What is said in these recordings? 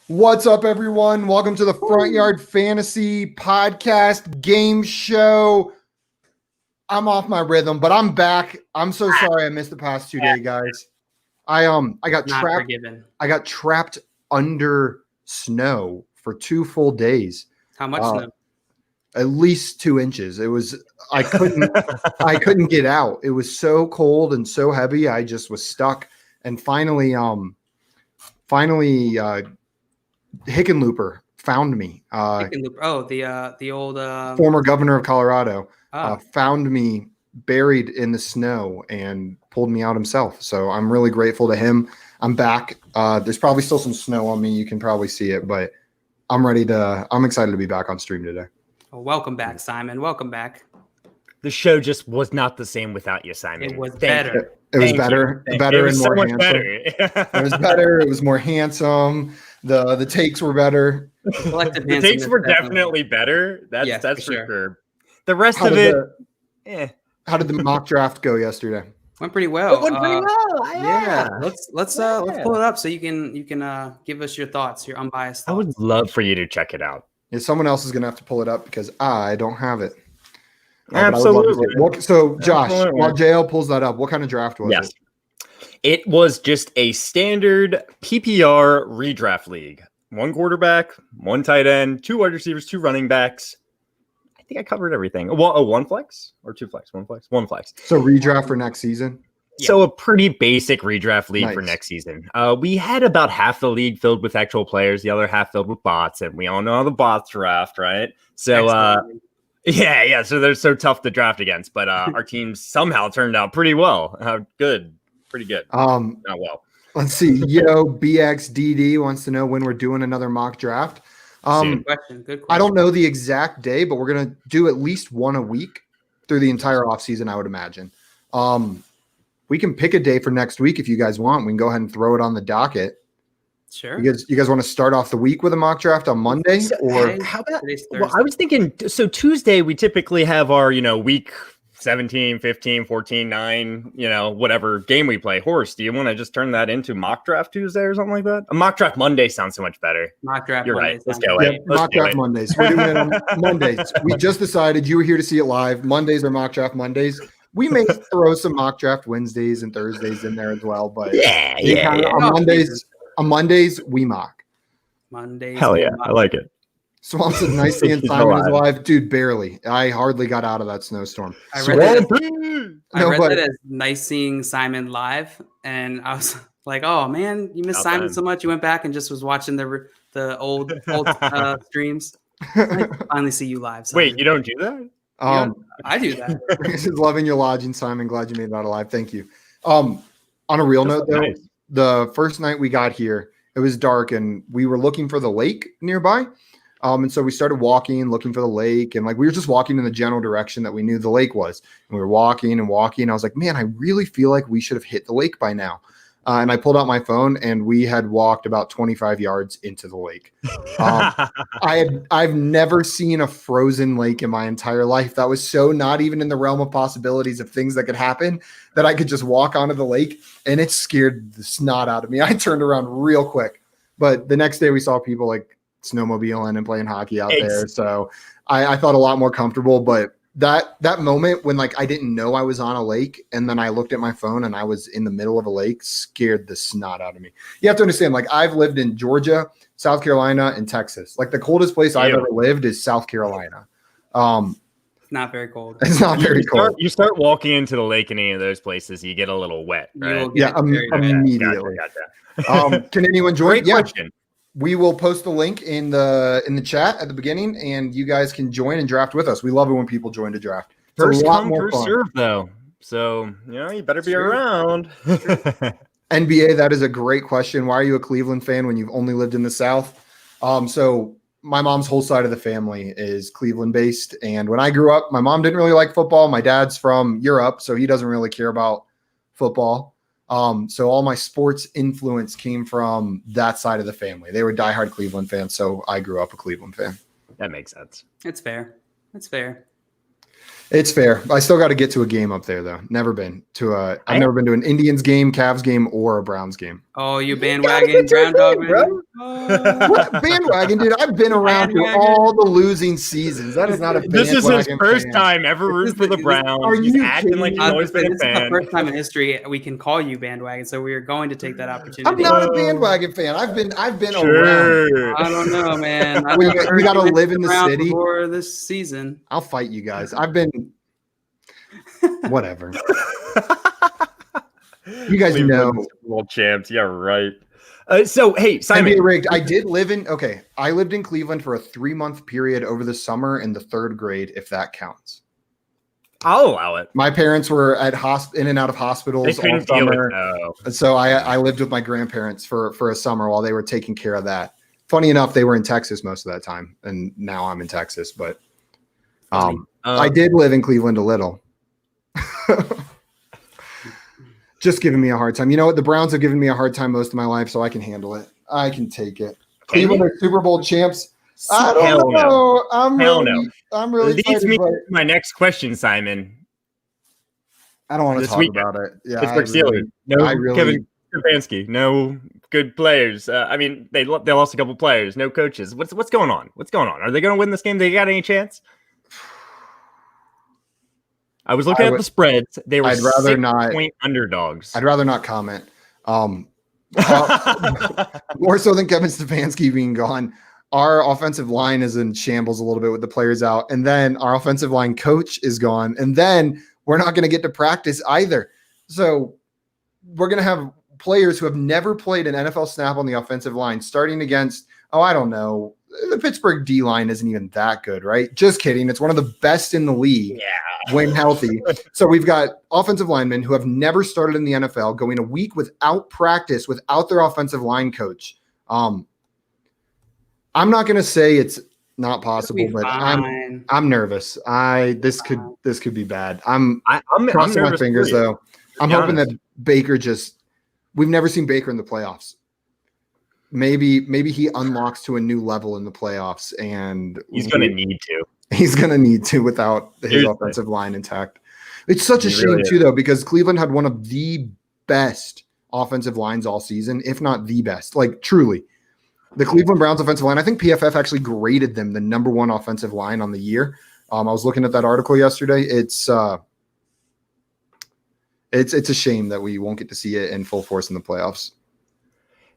What's up, everyone? Welcome to the Front Yard Fantasy Podcast Game Show. I'm off my rhythm, but I'm back. I'm so sorry I missed the past 2 days, guys. I got Not trapped. forgiven. I got trapped under snow for 2 full days. How much snow? At least 2 inches. I couldn't get out. It was so cold and so heavy. I just was stuck. And finally, Hickenlooper found me. The old Former governor of Colorado oh. found me buried in the snow and pulled me out himself. So I'm really grateful to him. I'm back. There's probably still some snow on me. You can probably see it, but I'm excited to be back on stream today. Well, welcome back, Simon. Welcome back. The show just was not the same without you, Simon. It was better. It was better and more handsome. Better. It was better. It was more handsome. The takes were better. The takes were definitely better. That's for sure. The rest How of it, How did the mock draft go yesterday? Went pretty well. It went pretty well. Yeah. Let's pull it up so you can give us your thoughts, your unbiased thoughts. I would love for you to check it out. Yeah, someone else is gonna have to pull it up because I don't have it. Absolutely. So Josh, while JL pulls that up, what kind of draft was it? It was just a standard PPR redraft league. 1 quarterback, 1 tight end, 2 wide receivers, 2 running backs. I think I covered everything. Well, 1 flex or 2 flex? 1 flex. 1 flex. So redraft for next season? So a pretty basic redraft league for next season. We had about half the league filled with actual players, the other half filled with bots, and we all know how the bots draft, right? So yeah. So they're so tough to draft against, but our team somehow turned out pretty well. Pretty good. Not well. Let's see. BXDD wants to know when we're doing another mock draft. Good question. I don't know the exact day, but we're gonna do at least one a week through the entire offseason, I would imagine. We can pick a day for next week if you guys want. We can go ahead and throw it on the docket. Sure. You guys want to start off the week with a mock draft on Monday? Or how about I was thinking, so Tuesday we typically have our, week 17, 15, 14, 9, whatever game we play. Horse, do you want to just turn that into mock draft Tuesday or something like that? A mock draft Monday sounds so much better. Mock draft You're Monday. right. Let's go. Mock draft Mondays. We're doing it on Mondays. We just decided you were here to see it live. Mondays are mock draft Mondays. We may throw some mock draft Wednesdays and Thursdays in there as well, but on Mondays we mock. Mondays. Hell yeah, I like it. Swamp said nice seeing Simon is alive. Dude, barely. I hardly got out of that snowstorm. I read that as nice seeing Simon live, and I was like, "Oh man, you missed Simon so much." You went back and just was watching the old streams. I finally see you live. Simon. Wait, you don't do that? I do that. This is loving your lodging, Simon. Glad you made that alive. Thank you. On a real note, though, the first night we got here, it was dark, and we were looking for the lake nearby. And so we started walking, looking for the lake, and we were just walking in the general direction that we knew the lake was. And we were walking and walking. I was like, man, I really feel like we should have hit the lake by now. And I pulled out my phone, and we had walked about 25 yards into the lake. I've never seen a frozen lake in my entire life. That was so not even in the realm of possibilities of things that could happen that I could just walk onto the lake, and it scared the snot out of me. I turned around real quick. But the next day we saw people snowmobiling and playing hockey out there. So I felt a lot more comfortable. But that moment when I didn't know I was on a lake, and then I looked at my phone and I was in the middle of a lake, scared the snot out of me. You have to understand, I've lived in Georgia, South Carolina, and Texas. The coldest place I've ever lived is South Carolina. It's not very cold. It's not very cold. You start walking into the lake in any of those places, you get a little wet, right? Immediately. Gotcha. Can anyone join? Great question. We will post the link in the chat at the beginning, and you guys can join and draft with us. We love it when people join to draft. First come, first serve, though. So, you better be around. NBA, that is a great question. Why are you a Cleveland fan when you've only lived in the South? So my mom's whole side of the family is Cleveland-based, and when I grew up, my mom didn't really like football. My dad's from Europe, so he doesn't really care about football. So all my sports influence came from that side of the family. They were diehard Cleveland fans, so I grew up a Cleveland fan. That makes sense. It's fair. It's fair. It's fair. I still got to get to a game up there though. Never been to a. I've never been to an Indians game, Cavs game, or a Browns game. Oh, you bandwagon Brown dog, bro? What bandwagon, dude? I've been around through all the losing seasons. That is not a bandwagon. This is his first time ever rooting for the Browns. Are He's you acting like he's always been a fan. This is the first time in history we can call you bandwagon, so we are going to take that opportunity. I'm not a bandwagon fan. I've been Sure. around. I don't know, man. We got to live in the city for this season. I'll fight you guys. I've been. Whatever. You guys know. World champs. Yeah, right. So, hey, Simon. NBA rigged. I lived in Cleveland for a 3-month period over the summer in the 3rd grade, if that counts. I'll allow it. My parents were at in and out of hospitals all summer. So I lived with my grandparents for a summer while they were taking care of that. Funny enough, they were in Texas most of that time, and now I'm in Texas. But I did live in Cleveland a little. Just giving me a hard time. You know what? The Browns have given me a hard time most of my life, so I can handle it. I can take it. Cleveland are Super Bowl champs. I don't know. No. I'm really leads me to my next question, Simon. I don't want to talk about it. Yeah, Pittsburgh Steelers. Kevin Stefanski. No good players. I mean, they lost a couple players. No coaches. What's going on? What's going on? Are they going to win this game? They got any chance? I was looking at the spreads. They were 6-point underdogs. I'd rather not comment. More so than Kevin Stefanski being gone. Our offensive line is in shambles a little bit with the players out. And then our offensive line coach is gone. And then we're not going to get to practice either. So we're going to have players who have never played an NFL snap on the offensive line starting against, I don't know. The Pittsburgh D-line isn't even that good, right? Just kidding. It's one of the best in the league when healthy. So we've got offensive linemen who have never started in the NFL going a week without practice, without their offensive line coach. I'm not going to say it's not possible, but I'm nervous. This could be bad. I'm crossing my fingers though. I'm hoping that Baker we've never seen Baker in the playoffs. Maybe he unlocks to a new level in the playoffs, and he's going to need to. He's going to need to without his offensive line intact. It's such a shame too, though, because Cleveland had one of the best offensive lines all season, if not the best. Like truly, the Cleveland Browns offensive line. I think PFF actually graded them the number 1 offensive line on the year. I was looking at that article yesterday. It's a shame that we won't get to see it in full force in the playoffs.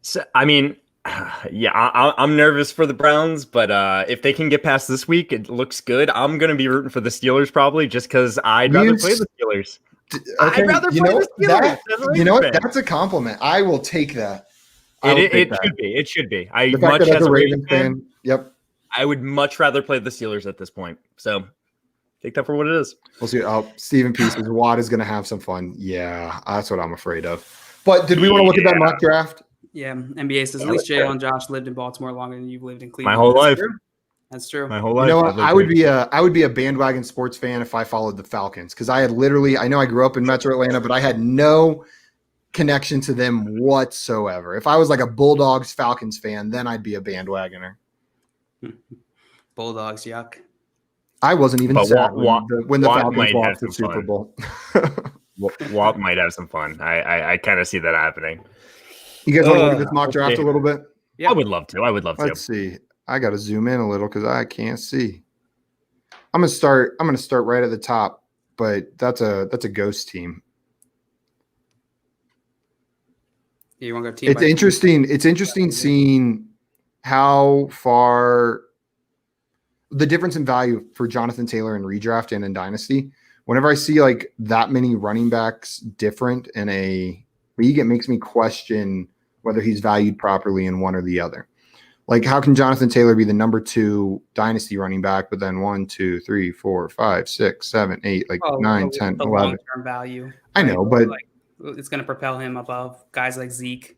So, I mean, I'm nervous for the Browns, but if they can get past this week, it looks good. I'm going to be rooting for the Steelers probably just because I'd rather play the Steelers. Okay. I'd rather play the Steelers. You know what? That's a compliment. I will take that. It should be. I much as a Ravens fan. Yep. I would much rather play the Steelers at this point. So take that for what it is. We'll see. Stephen P says Watt is going to have some fun. Yeah, that's what I'm afraid of. But did we want to look at that mock draft? Yeah, NBA says at least Jalen and Josh lived in Baltimore longer than you've lived in Cleveland. My whole life. That's true. My whole life. You know what? I would be a bandwagon sports fan if I followed the Falcons because I know I grew up in Metro Atlanta, but I had no connection to them whatsoever. If I was like a Bulldogs Falcons fan, then I'd be a bandwagoner. Bulldogs, yuck. I wasn't even sad when the Falcons lost the Super Bowl. Watt might have some fun. I kind of see that happening. You guys want to look at this mock draft a little bit? Yeah, I would love to. Let's see. I got to zoom in a little because I can't see. I'm gonna start right at the top, but that's a ghost team. Yeah, you want to go team? It's interesting. It's interesting seeing how far the difference in value for Jonathan Taylor in redraft and in dynasty. Whenever I see like that many running backs different in a league, it makes me question whether he's valued properly in one or the other. Like, how can Jonathan Taylor be the number 2 dynasty running back, but then 1, 2, 3, 4, 5, 6, 7, 8, 9, 10, 11. Long-term value. I know, but it's going to propel him above guys like Zeke.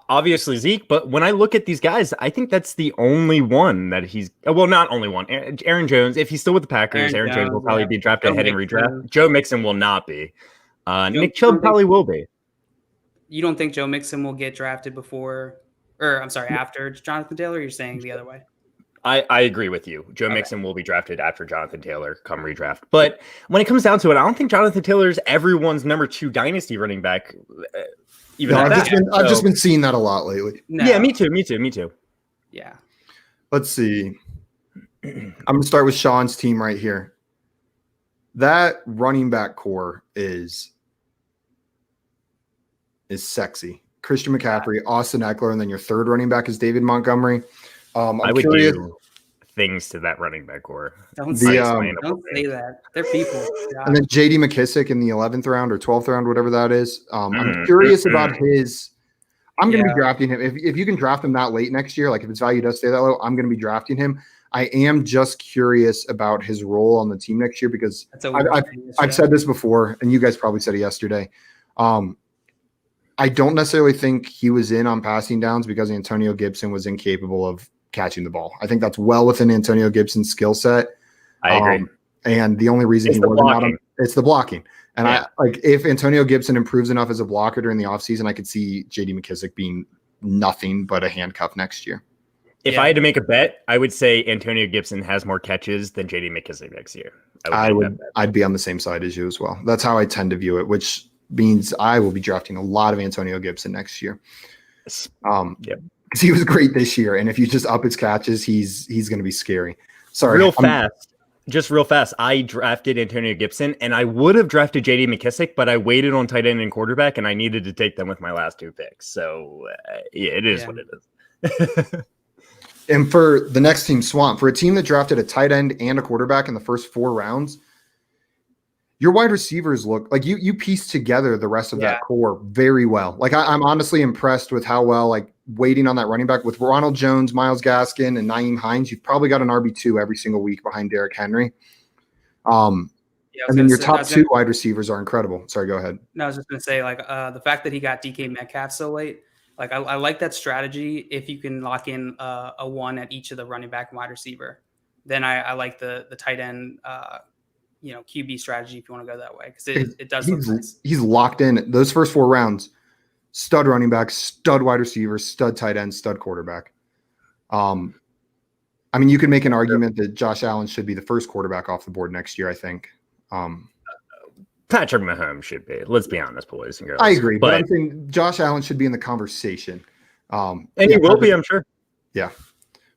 Obviously Zeke, but when I look at these guys, I think that's the only one that he's not only one. Aaron Jones, if he's still with the Packers, Aaron Jones will probably be drafted ahead in redraft. Joe Mixon will not be. Nick Chubb probably will be. You don't think Joe Mixon will get drafted after Jonathan Taylor? Or you're saying the other way? I agree with you. Joe Mixon will be drafted after Jonathan Taylor come redraft. But when it comes down to it, I don't think Jonathan Taylor is everyone's number 2 dynasty running back. I've just been seeing that a lot lately. No. Yeah, me too. Yeah. Let's see. I'm going to start with Sean's team right here. That running back core is sexy. Christian McCaffrey, Austin Eckler, and then your third running back is David Montgomery. I would do things to that running back core. Don't say that. They're people. God. And then J.D. McKissick in the 11th round or 12th round, whatever that is. I'm curious about his. I'm going to be drafting him. If you can draft him that late next year, like if his value does stay that low, I'm going to be drafting him. I am just curious about his role on the team next year because I've said this before, and you guys probably said it yesterday. I don't necessarily think he was in on passing downs because Antonio Gibson was incapable of catching the ball. I think that's well within Antonio Gibson's skill set. I agree. And the only reason he wasn't out, it's the blocking. And if Antonio Gibson improves enough as a blocker during the offseason, I could see J.D. McKissick being nothing but a handcuff next year. If I had to make a bet, I would say Antonio Gibson has more catches than J.D. McKissick next year. I'd be on the same side as you as well. That's how I tend to view it, which means I will be drafting a lot of Antonio Gibson next year. Because he was great this year, and if you just up his catches, he's going to be scary. Sorry, real fast. I drafted Antonio Gibson, and I would have drafted J.D. McKissick, but I waited on tight end and quarterback, and I needed to take them with my last 2 picks. So it is what it is. And for the next team, Swamp, for a team that drafted a tight end and a quarterback in the first 4 rounds, your wide receivers look like you piece together the rest of that core very well. Like I'm honestly impressed with how well, like waiting on that running back with Ronald Jones, Myles Gaskin, and Nyheim Hines, you've probably got an RB2 every single week behind Derrick Henry. And then your top 2 wide receivers are incredible. Sorry, go ahead. No, I was just going to say, like, the fact that he got DK Metcalf so late, like I like that strategy. If you can lock in a 1 at each of the running back and wide receiver, then I like the tight end QB strategy if you want to go that way, because it does look nice. He's locked in those first 4 rounds. Stud running back, stud wide receiver, stud tight end, stud quarterback. I mean, you can make an argument that Josh Allen should be the first quarterback off the board next year, I think. Patrick Mahomes should be. Let's be honest, boys and girls. I agree, but I'm saying Josh Allen should be in the conversation. And he will be, I'm sure. Yeah.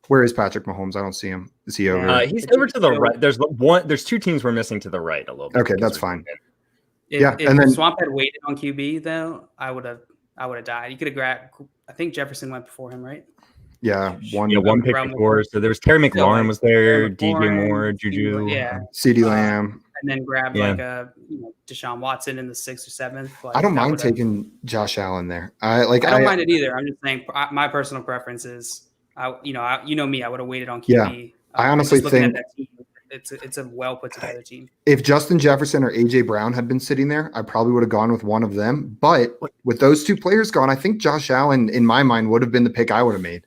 Where is Patrick Mahomes? I don't see him. Is he over? He's over to the right. There's 2 teams we're missing to the right a little bit. Okay, that's fine. If then Swamp had waited on QB though, I would have died. You could have grabbed. I think Jefferson went before him, right? Yeah, one pick before. So there was Terry McLaurin was there, DJ Moore, Juju, CeeDee Lamb, and then grab like a Deshaun Watson in the 6th or 7th. Like, I don't mind taking Josh Allen there. I don't mind it either. I'm just saying my personal preference is. Me, I would have waited on QB. Yeah, I honestly think it's a well put together team. If Justin Jefferson or AJ Brown had been sitting there, I probably would have gone with one of them. But with those 2 players gone, I think Josh Allen, in my mind, would have been the pick I would have made.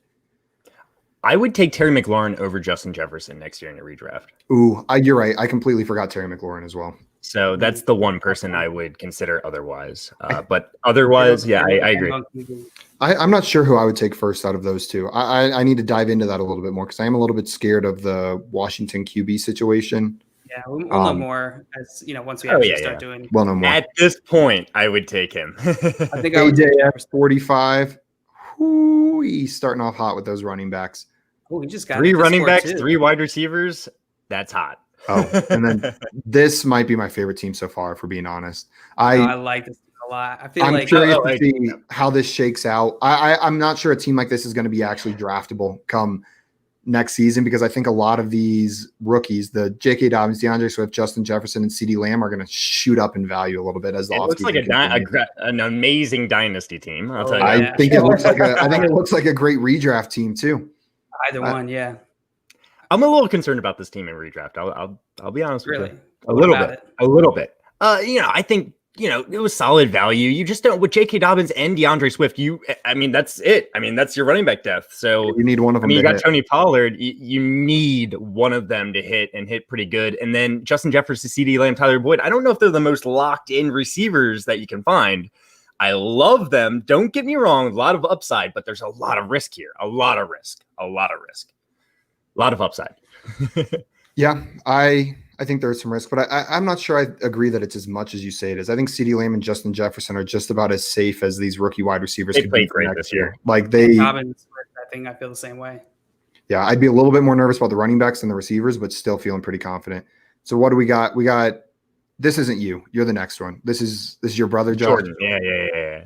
I would take Terry McLaurin over Justin Jefferson next year in a redraft. Ooh, you're right. I completely forgot Terry McLaurin as well. So that's the one person I would consider otherwise. But otherwise, I agree. I'm not sure who I would take first out of those 2. I need to dive into that a little bit more because I am a little bit scared of the Washington QB situation. Yeah, we'll know more as once we actually start doing. We'll know more. At this point, I would take him. I think I would take 45. Ooh, he's starting off hot with those running backs. Oh, he just got 3 running backs, 3 wide receivers. That's hot. Oh, and then this might be my favorite team so far, for being honest. I like this a lot. I'm curious to see how this shakes out. I'm not sure a team like this is going to be actually draftable come next season because I think a lot of these rookies, the J.K. Dobbins, DeAndre Swift, Justin Jefferson, and CeeDee Lamb are going to shoot up in value a little bit as the looks like an amazing dynasty team. I'll tell you. I think it looks like a great redraft team too. Either one, yeah. I'm a little concerned about this team in redraft. I'll be honest with you. A little bit. I think it was solid value. You just don't with J.K. Dobbins and DeAndre Swift. That's it. That's your running back depth. So you need one of them. You got Tony Pollard. You need one of them to hit pretty good. And then Justin Jefferson, CeeDee Lamb, Tyler Boyd. I don't know if they're the most locked in receivers that you can find. I love them. Don't get me wrong. A lot of upside, but there's a lot of risk here. A lot of risk. A lot of upside. Yeah, I think there's some risk, but I'm not sure I agree that it's as much as you say it is. I think CeeDee Lamb and Justin Jefferson are just about as safe as these rookie wide receivers. They played great this year. Like they, Dobbins, I think I feel the same way. Yeah, I'd be a little bit more nervous about the running backs than the receivers, but still feeling pretty confident. So what do we got? We got, this isn't you. You're the next one. This is your brother, Josh. Jordan. Yeah.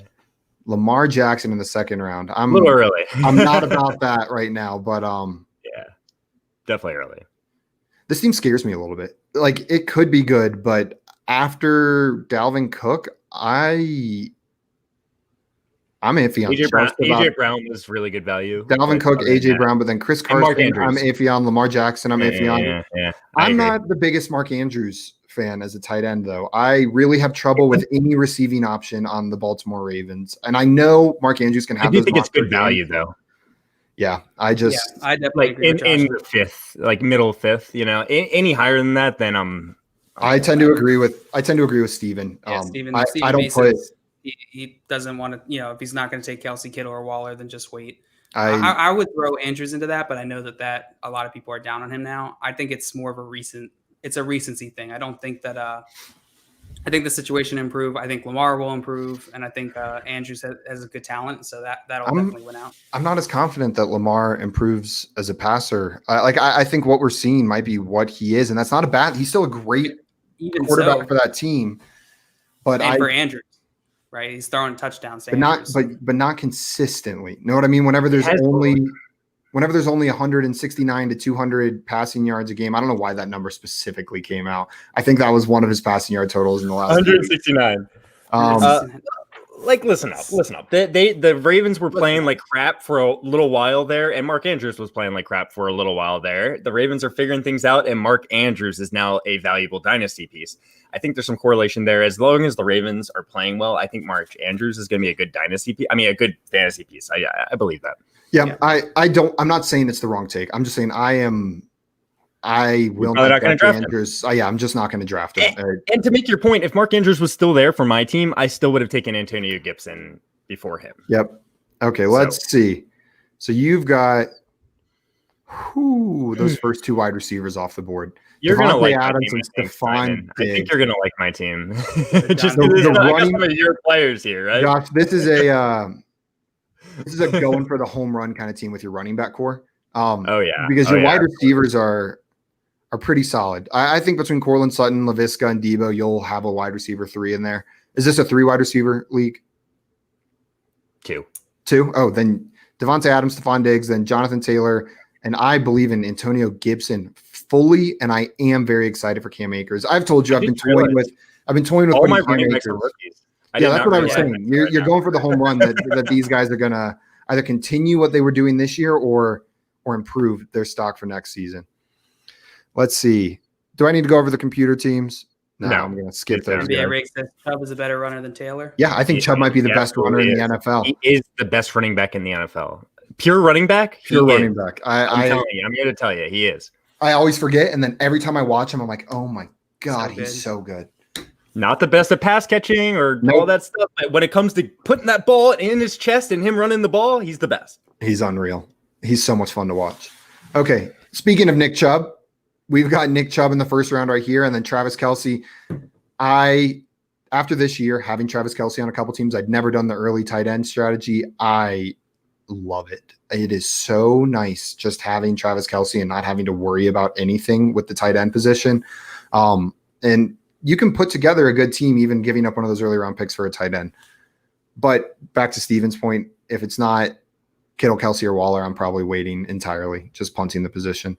Lamar Jackson in the second round. I'm a little early. I'm not about that right now, but yeah, definitely early. This team scares me a little bit. Like it could be good, but after Dalvin Cook, I'm iffy on AJ Brown was really good value. Dalvin Cook, AJ Brown, but then Chris Carson, I'm iffy on. Lamar Jackson, I'm iffy on. Yeah. I'm not the biggest Mark Andrews fan as a tight end, though. I really have trouble with any receiving option on the Baltimore Ravens. And I know Mark Andrews can have. I do think it's good value, though. Yeah, I definitely like in the fifth, like middle fifth. You know, any higher than that, then I tend to agree with Steven. Yeah, Steven I don't put. He doesn't want to, if he's not going to take Kelsey, Kittle, or Waller, then just wait. I would throw Andrews into that, but I know that a lot of people are down on him now. I think it's more of a recency thing. I don't think that I think the situation improve. I think Lamar will improve, and I think Andrews has a good talent, so that'll definitely win out. I'm not as confident that Lamar improves as a passer. I think what we're seeing might be what he is, and that's not a bad. He's still a great quarterback for that team, but for Andrews, right? He's throwing touchdowns, but not consistently. Know what I mean? Whenever there's only 169 to 200 passing yards a game. I don't know why that number specifically came out. I think that was one of his passing yard totals in the last 169. Listen up. The Ravens were playing like crap for a little while there, and Mark Andrews was playing like crap for a little while there. The Ravens are figuring things out, and Mark Andrews is now a valuable dynasty piece. I think there's some correlation there. As long as the Ravens are playing well, I think Mark Andrews is going to be a good dynasty piece. I mean, a good fantasy piece. I believe that. Yeah, I'm not saying it's the wrong take. I'm just saying I will not draft Andrews. I'm just not going to draft him. And to make your point, if Mark Andrews was still there for my team, I still would have taken Antonio Gibson before him. Yep. Okay, let's see. So you've got those first two wide receivers off the board. You're going to like Adams and Stephon Diggs. I think you're going to like my team. Just the running some of your players here, right? Josh, this is a going for the home run kind of team with your running back core. Because your wide receivers are pretty solid. I think between Courtland Sutton, Laviska, and Debo, you'll have a wide receiver 3 in there. Is this a 3 wide receiver league? 2. Oh, then Devontae Adams, Stephon Diggs, then Jonathan Taylor, and I believe in Antonio Gibson fully, and I am very excited for Cam Akers. I've told you I've been toying with all my running backs are rookies. Yeah, that's what I was saying. You're going for the home run that these guys are gonna either continue what they were doing this year or improve their stock for next season. Let's see. Do I need to go over the computer teams? No. I'm going to skip those. Yeah, Rick says Chubb is a better runner than Taylor. Yeah, I think Chubb might be the best runner in the NFL. He is the best running back in the NFL. Pure running back? Running back. I'm here to tell you, he is. I always forget, and then every time I watch him, I'm like, oh my God, he's so good. Not the best at pass catching or all that stuff, but when it comes to putting that ball in his chest and him running the ball, he's the best. He's unreal. He's so much fun to watch. Okay, speaking of Nick Chubb, we've got Nick Chubb in the first round right here, and then Travis Kelce. After this year, having Travis Kelce on a couple teams, I'd never done the early tight end strategy. I love it. It is so nice just having Travis Kelce and not having to worry about anything with the tight end position. And you can put together a good team, even giving up one of those early round picks for a tight end. But back to Steven's point, if it's not Kittle, Kelce, or Waller, I'm probably waiting entirely, just punting the position.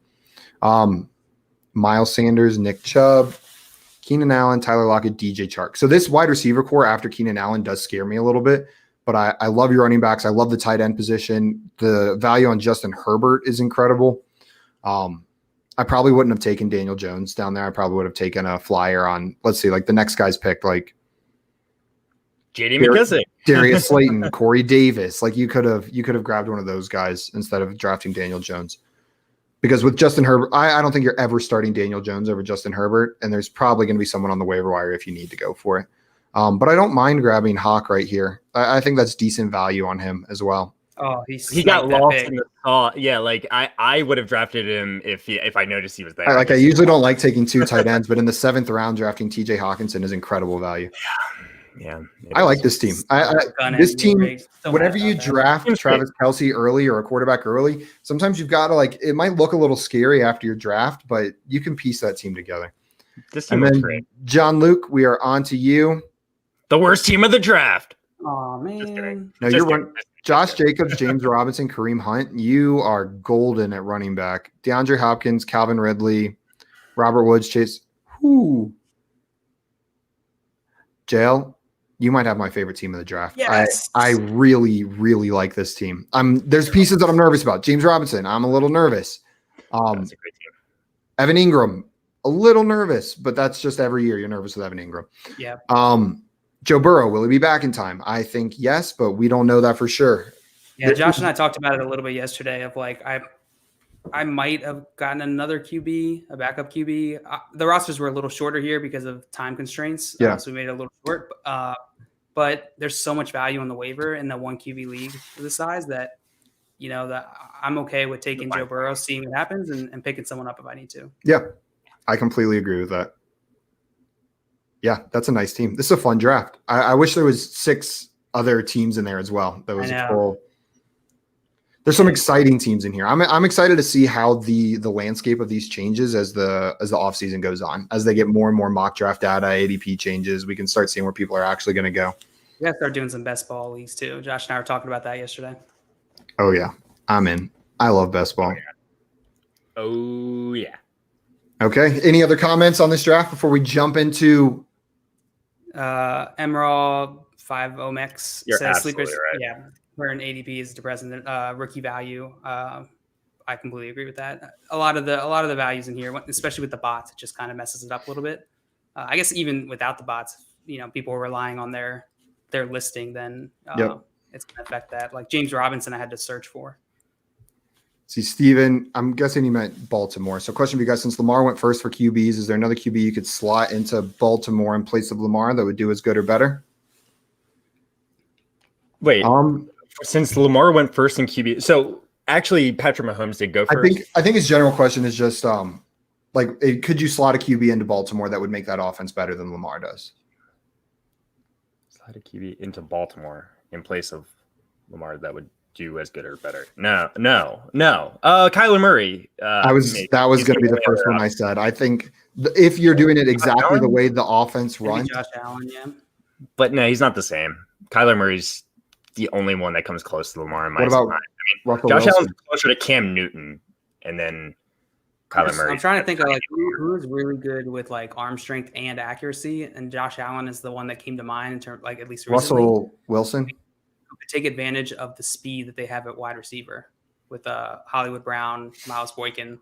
Miles Sanders, Nick Chubb, Keenan Allen, Tyler Lockett, DJ Chark. So this wide receiver core after Keenan Allen does scare me a little bit, but I love your running backs. I love the tight end position. The value on Justin Herbert is incredible. I probably wouldn't have taken Daniel Jones down there. I probably would have taken a flyer on, let's see, like the next guy's picked, like JD McKissick, Darius Slayton, Corey Davis. Like you could have grabbed one of those guys instead of drafting Daniel Jones. Because with Justin Herbert, I don't think you're ever starting Daniel Jones over Justin Herbert, and there's probably going to be someone on the waiver wire if you need to go for it. But I don't mind grabbing Hawk right here. I think that's decent value on him as well. Oh, he got lost in the thought. Yeah, like I would have drafted him if I noticed he was there. I usually don't like taking 2 tight ends, but in the 7th round, drafting TJ Hawkinson is incredible value. Yeah, I like this team. This team, whenever you draft Travis Kelce early or a quarterback early, sometimes you've got to it might look a little scary after your draft, but you can piece that team together. This team is great. John Luke, we are on to you. The worst team of the draft. Oh man. No, you're one. Josh Jacobs, James Robinson, Kareem Hunt. You are golden at running back. DeAndre Hopkins, Calvin Ridley, Robert Woods, Chase. Whoo. Jail. You might have my favorite team of the draft. Yes. I really, really like this team. There's pieces that I'm nervous about. James Robinson, I'm a little nervous. That's a great team. Evan Ingram, a little nervous, but that's just every year you're nervous with Evan Ingram. Yeah. Joe Burrow, will he be back in time? I think yes, but we don't know that for sure. Yeah, Josh and I talked about it a little bit yesterday of I might have gotten another QB, a backup QB. The rosters were a little shorter here because of time constraints. Yeah. So we made it a little short. But there's so much value on the waiver in the 1 QB league for the size that, that I'm okay with taking Joe Burrow, seeing what happens, and picking someone up if I need to. Yeah, I completely agree with that. Yeah, that's a nice team. This is a fun draft. I wish there was 6 other teams in there as well. That was cool. There's some exciting teams in here. I'm excited to see how the landscape of these changes as the offseason goes on. As they get more and more mock draft data, ADP changes, we can start seeing where people are actually going to go. We got to start doing some best ball leagues too. Josh and I were talking about that yesterday. Oh yeah, I'm in. I love best ball. Oh yeah. Okay. Any other comments on this draft before we jump into Emerald 5 Omex says sleepers? Right. Yeah, where an ADP is depressing rookie value. I completely agree with that. A lot of the values in here, especially with the bots, it just kind of messes it up a little bit. I guess even without the bots, people are relying on their listing, then it's going to affect that. Like James Robinson, I had to search for. See, Steven, I'm guessing he meant Baltimore. So question for you guys, since Lamar went first for QBs, is there another QB you could slot into Baltimore in place of Lamar that would do as good or better? Wait, since Lamar went first in QB, so actually Patrick Mahomes did go first. I think his general question is just could you slot a QB into Baltimore that would make that offense better than Lamar does? Slot a QB into Baltimore in place of Lamar that would do as good or better. No. Kyler Murray. That was going to be the first one I said. I think if you're doing it exactly the way the offense runs, Josh Allen, yeah. But no, he's not the same. Kyler Murray's the only one that comes close to Lamar in my mind. Josh Allen's closer to Cam Newton, and then Kyler Murray. I'm trying to think of who is really good with arm strength and accuracy, and Josh Allen is the one that came to mind in terms at least recently. Russell Wilson. Take advantage of the speed that they have at wide receiver with Hollywood Brown, Miles Boykin.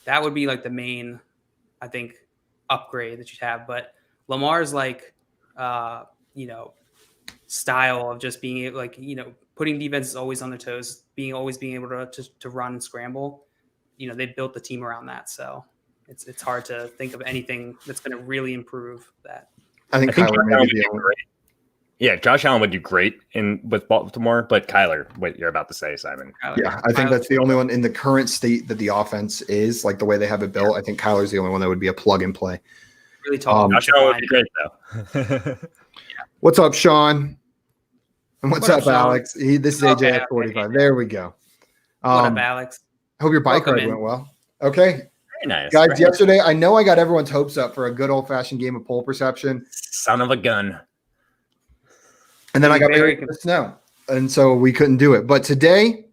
That would be the main, I think, upgrade that you'd have. But Lamar's style of just being putting defenses always on their toes, always being able to run and scramble. They built the team around that, so it's hard to think of anything that's going to really improve that. I think Kyler may be the only. Yeah, Josh Allen would do great with Baltimore, but Kyler, what you're about to say, Simon. Yeah, I think that's the only one in the current state that the offense is, the way they have it built. I think Kyler's the only one that would be a plug and play. Really tall. Josh Allen would be great, though. What's up, Sean? And what's up, Alex? This is AJ at 45. Okay. There we go. What up, Alex? Hope your bike ride went well. Okay. Very nice. Guys, yesterday, I know I got everyone's hopes up for a good old-fashioned game of pole perception. Son of a gun. And then I got married to the snow, and so we couldn't do it. But today,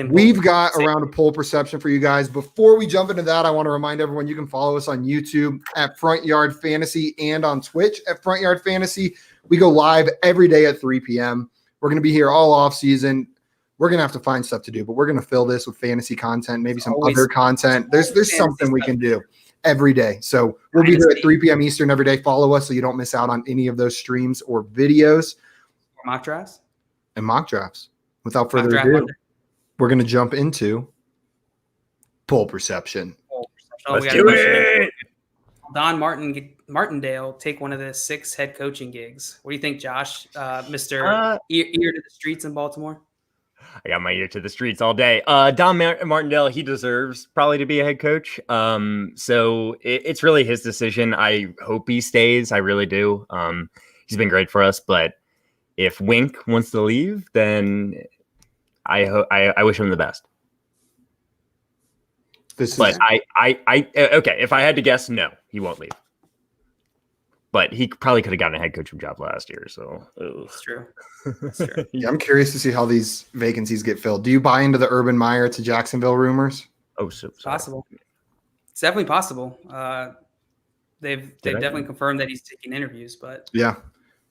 we've got a round of poll perception for you guys. Before we jump into that, I want to remind everyone you can follow us on YouTube at Front Yard Fantasy and on Twitch at Front Yard Fantasy. We go live every day at 3 p.m. We're going to be here all off season. We're going to have to find stuff to do, but we're going to fill this with fantasy content, maybe some other content. There's something we can do every day. So we'll be here at 3 p.m. Eastern every day. Follow us so you don't miss out on any of those streams or videos. Mock drafts? And mock drafts. Without further ado, we're going to jump into poll perception. Let's do it. Don Martindale take one of the 6 head coaching gigs. What do you think, Josh? Mr. Ear to the streets in Baltimore? I got my ear to the streets all day. Don Martindale, he deserves probably to be a head coach. So it's really his decision. I hope he stays. I really do. He's been great for us. But if Wink wants to leave, then I wish him the best. Okay. If I had to guess, no, he won't leave. But he probably could have gotten a head coaching job last year. So it's true. Yeah, I'm curious to see how these vacancies get filled. Do you buy into the Urban Meyer to Jacksonville rumors? Oh, so possible. It's definitely possible. They've definitely confirmed that he's taking interviews. But yeah,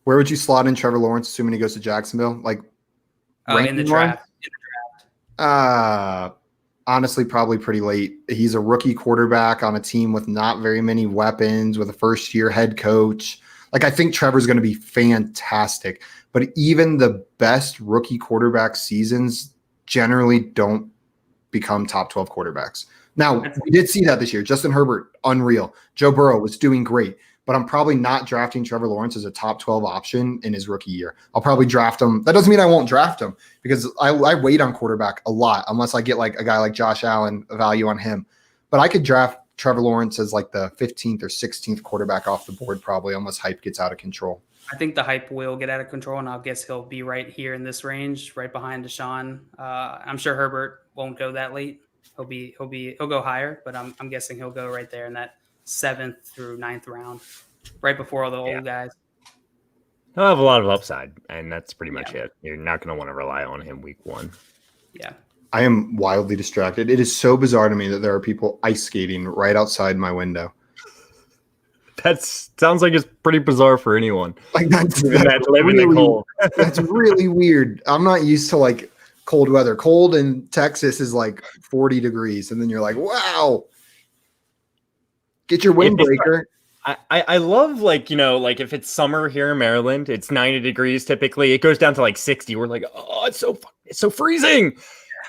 where would you slot in Trevor Lawrence, assuming he goes to Jacksonville? Like in the draft. Honestly, probably pretty late. He's a rookie quarterback on a team with not very many weapons, with a first-year head coach. Like, I think Trevor's going to be fantastic. But even the best rookie quarterback seasons generally don't become top 12 quarterbacks. Now, we did see that this year. Justin Herbert, unreal. Joe Burrow was doing great. But I'm probably not drafting Trevor Lawrence as a top 12 option in his rookie year. I'll probably draft him. That doesn't mean I won't draft him because I wait on quarterback a lot unless I get like a guy like Josh Allen, a value on him. But I could draft Trevor Lawrence as like the 15th or 16th quarterback off the board probably unless hype gets out of control. I think the hype will get out of control, and I'll guess he'll be right here in this range, right behind Deshaun. I'm sure Herbert won't go that late. He'll go higher, but I'm guessing he'll go right there in that 7th through 9th round, right before all the old guys. He'll have a lot of upside, and that's pretty much it. You're not going to want to rely on him week 1. Yeah. I am wildly distracted. It is so bizarre to me that there are people ice skating right outside my window. That sounds like it's pretty bizarre for anyone. Like that's living in the cold. That's really weird. I'm not used to like cold weather. Cold in Texas is like 40 degrees, and then you're like, wow. Get your windbreaker. I love like if it's summer here in Maryland, it's 90 degrees typically. It goes down to like 60. We're like, oh, it's so freezing.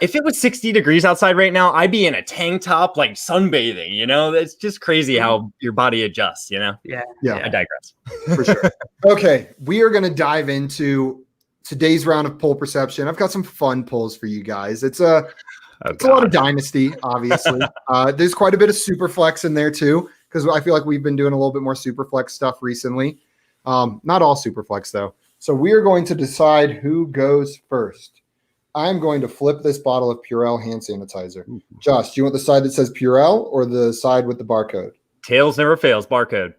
If it was 60 degrees outside right now, I'd be in a tank top, like sunbathing. It's just crazy how your body adjusts. Yeah. I digress. For sure. Okay, we are going to dive into today's round of poll perception. I've got some fun polls for you guys. It's a lot of dynasty, obviously. There's quite a bit of super flex in there too, because I feel like we've been doing a little bit more super flex stuff recently. Not all super flex though. So we are going to decide who goes first. I'm going to flip this bottle of Purell hand sanitizer. Josh, do you want the side that says Purell or the side with the barcode? Tails never fails. Barcode.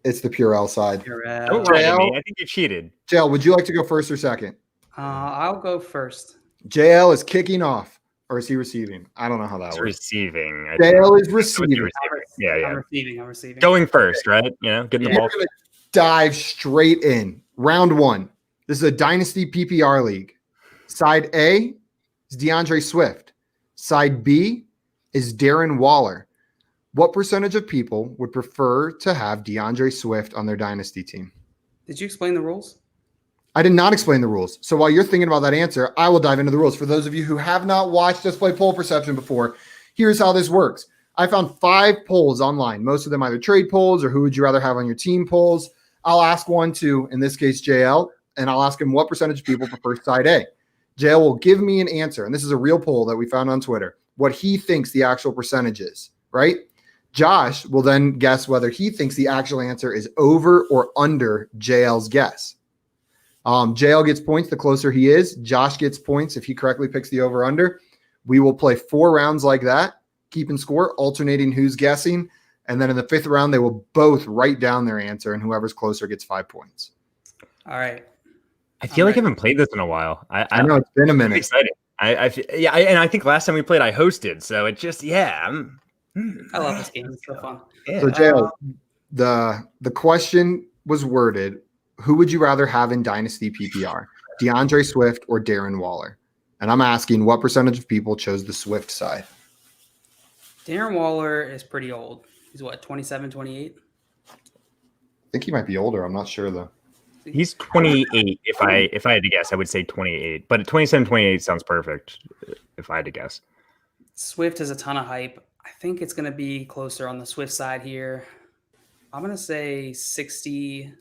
It's the Purell side. Don't lie to me. I think you cheated. JL, would you like to go first or second? I'll go first. JL is kicking off, or is he receiving? I don't know how that works. Receiving. JL is receiving. I'm receiving. Going first, right? Getting the ball. We're going to dive straight in. Round 1. This is a Dynasty PPR league. Side A is DeAndre Swift. Side B is Darren Waller. What percentage of people would prefer to have DeAndre Swift on their Dynasty team? Did you explain the rules? I did not explain the rules. So while you're thinking about that answer, I will dive into the rules. For those of you who have not watched us play poll perception before, here's how this works. I found 5 polls online, most of them either trade polls or who would you rather have on your team polls. I'll ask one to, in this case, JL, and I'll ask him what percentage of people prefer side A. JL will give me an answer, and this is a real poll that we found on Twitter, what he thinks the actual percentage is, right? Josh will then guess whether he thinks the actual answer is over or under JL's guess. JL gets points the closer he is. Josh gets points if he correctly picks the over-under. We will play 4 rounds like that, keeping score, alternating who's guessing, and then in the 5th round, they will both write down their answer, and whoever's closer gets 5 points. All right. I feel like I haven't played this in a while. I know it's been a minute. I'm excited. And I think last time we played, I hosted. So it just, I love this game. It's so fun. Yeah. So, JL, the question was worded, who would you rather have in Dynasty PPR, DeAndre Swift or Darren Waller? And I'm asking what percentage of people chose the Swift side? Darren Waller is pretty old. He's what, 27, 28? I think he might be older. I'm not sure, though. He's 28. If I had to guess, I would say 28. But 27, 28 sounds perfect if I had to guess. Swift has a ton of hype. I think it's going to be closer on the Swift side here. I'm going to say 60.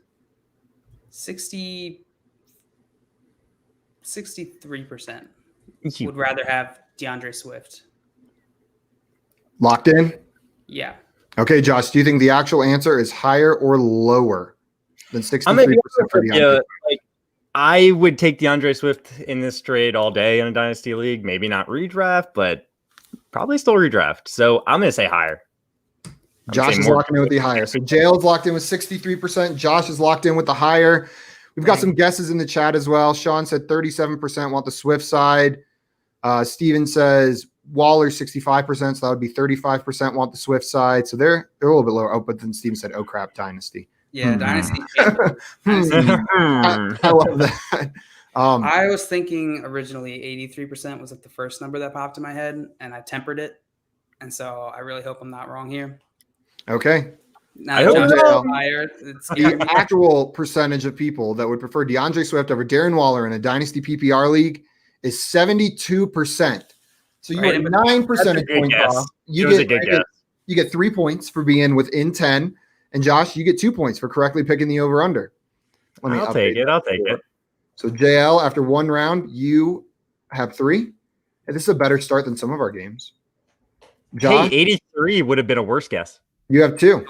63% would rather have DeAndre Swift. Locked in? Yeah. Okay, Josh, do you think the actual answer is higher or lower than 63% for DeAndre? Like, I would take DeAndre Swift in this trade all day in a dynasty league. Maybe not redraft, but probably still redraft. So I'm going to say higher. Josh is locked in with the higher. So JL is locked in with 63%. Josh is locked in with the higher. We've got some guesses in the chat as well. Sean said 37% want the Swift side. Steven says Waller 65%, so that would be 35% want the Swift side. So they're a little bit lower. Oh, but then Steven said, "Oh crap, Dynasty." Yeah, Dynasty. I love that. I was thinking originally 83% was like the first number that popped in my head, and I tempered it. And so I really hope I'm not wrong here. Okay. Now higher, the actual percentage of people that would prefer DeAndre Swift over Darren Waller in a Dynasty PPR league is 72%. So you get 9 percentage points off. You get 3 points for being within 10. And Josh, you get 2 points for correctly picking the over-under. I'll take it. So JL, after one round, you have 3. And this is a better start than some of our games. Josh, 83 would have been a worse guess. You have 2.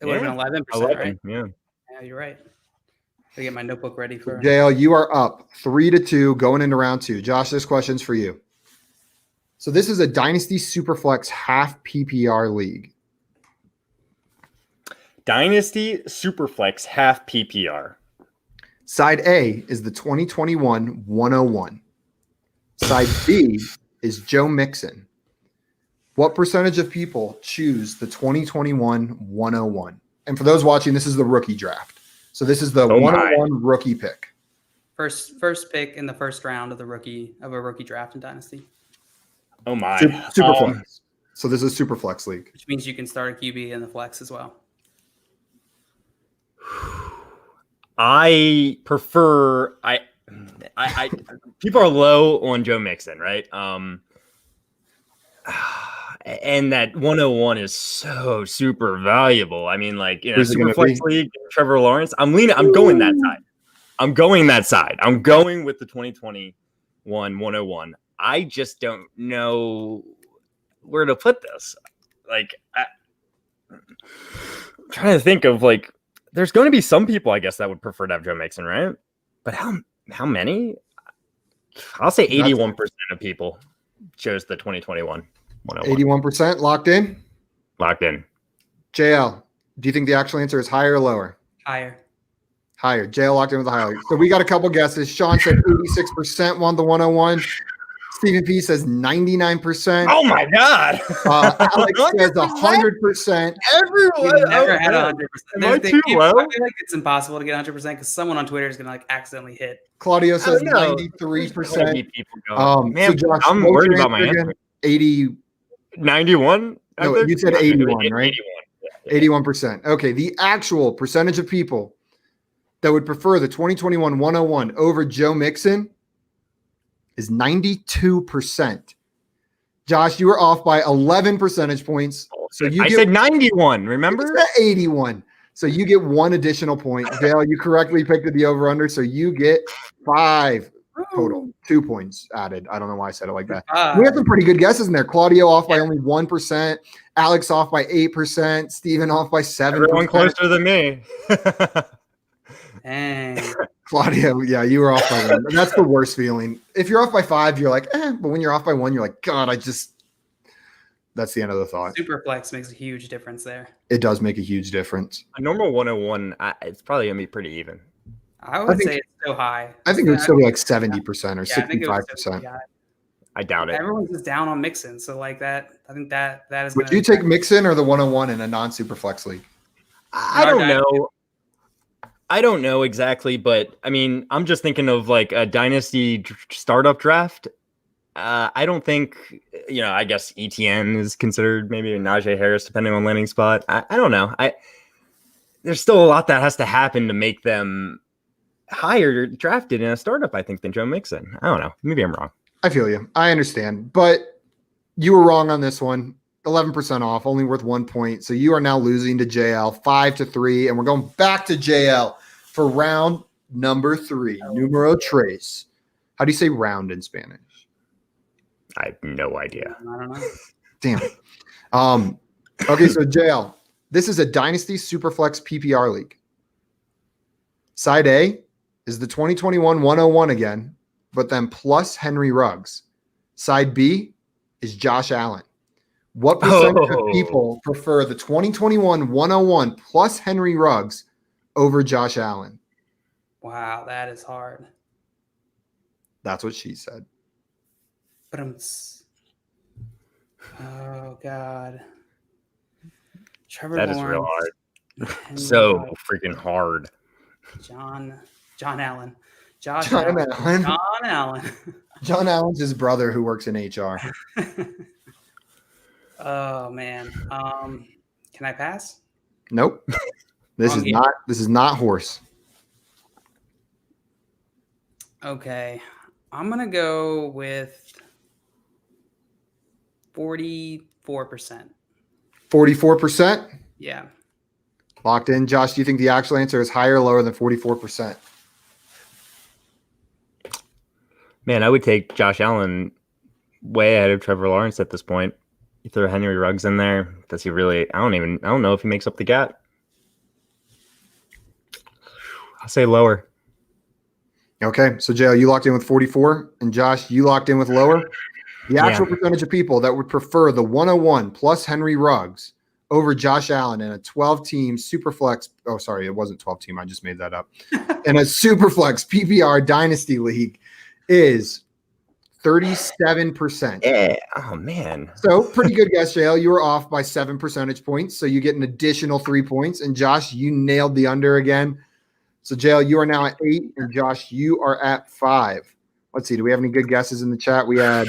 It would have been 11%, right? Yeah, you're right. I get my notebook ready for JL. You are up 3-2 going into round 2. Josh, this question's for you. So this is a Dynasty Superflex half PPR league. Dynasty Superflex half PPR. Side A is the 2021 101. Side B is Joe Mixon. What percentage of people choose the 2021 101? And for those watching, this is the rookie draft. So this is the 101 rookie pick. First pick in the first round of a rookie draft in Dynasty. Oh my. Superflex. So this is Superflex league. Which means you can start a QB in the flex as well. I prefer I people are low on Joe Mixon, right? And that 101 is so super valuable. I mean, like in a Superflex league, Trevor Lawrence. I'm going that side. I'm going with the 2021 101. I just don't know where to put this. Like, I'm trying to think of like, there's going to be some people, I guess, that would prefer to have Joe Mixon, right? But how many? I'll say 81% of people chose the 2021 101. 81% locked in? Locked in. JL, do you think the actual answer is higher or lower? Higher. Higher. JL locked in with the higher. So we got a couple guesses. Sean said 86% want the 101. Stephen P says 99%. Oh my God. Alex says 100%. Everyone never had 100%. Am I too low? I feel like it's impossible to get 100% because someone on Twitter is going to like accidentally hit. Claudio says 93%. Man, so Josh, I'm worried about my answer. 91? No, you said 81, right? 81%. Okay, the actual percentage of people that would prefer the 2021 101 over Joe Mixon is 92%. Josh, you were off by 11 percentage points. So I said 91, remember? You said 81. So you get 1 additional point. Dale, you correctly picked the over-under, so you get 5 total. 2 points added. I don't know why I said it like that. We had some pretty good guesses in there. Claudio off by only 1%. Alex off by 8%. Steven off by 7%. Everyone closer than me. Dang. Claudio, yeah, you were off by 1. That's the worst feeling. If you're off by 5, you're like, but when you're off by 1, you're like, God, that's the end of the thought. Superflex makes a huge difference there. It does make a huge difference. A normal 101, it's probably going to be pretty even. I would say it's so high. I think it would still be like 70% or 65%. I doubt it. Everyone's just down on Mixon. So like that, I think that is. Would you take Mixon or the 101 in a non-Superflex league? I don't know. I don't know exactly, but I mean, I'm just thinking of like a dynasty startup draft. I don't think, I guess ETN is considered maybe a Najee Harris, depending on landing spot. I don't know. There's still a lot that has to happen to make them higher drafted in a startup, I think, than Joe Mixon. I don't know. Maybe I'm wrong. I feel you. I understand. But you were wrong on this one. 11% off, only worth 1 point. So you are now losing to JL 5-3. And we're going back to JL for round number 3. Numero tres. How do you say round in Spanish? I have no idea. I don't know. Damn it. Okay, so JL, this is a Dynasty Superflex PPR league. Side A is the 2021 101 again, but then plus Henry Ruggs. Side B is Josh Allen. What percentage of people prefer the 2021 101 plus Henry Ruggs over Josh Allen? Wow, that is hard. That's what she said. Oh God. Trevor That is Lawrence, real hard. Henry So Ruggs, freaking hard. John Allen. John Allen. Allen. John Allen. John Allen's his brother who works in HR. Oh man. Can I pass? Nope. This is not horse. Okay. I'm gonna go with 44%. 44%? Yeah. Locked in. Josh, do you think the actual answer is higher or lower than 44%? Man, I would take Josh Allen way ahead of Trevor Lawrence at this point. You throw Henry Ruggs in there. Does he really? I don't know if he makes up the gap. I'll say lower. Okay, so JL, you locked in with 44, and Josh, you locked in with lower. The actual percentage of people that would prefer the 101 plus Henry Ruggs over Josh Allen in a 12-team Superflex. Oh, sorry, it wasn't 12-team. I just made that up. In a Superflex PPR Dynasty League is 37%. Yeah. Oh man. So pretty good guess, JL. You were off by 7 percentage points, so you get an additional 3 points. And Josh, you nailed the under again. So JL, you are now at 8, and Josh, you are at 5. Let's see. Do we have any good guesses in the chat? We had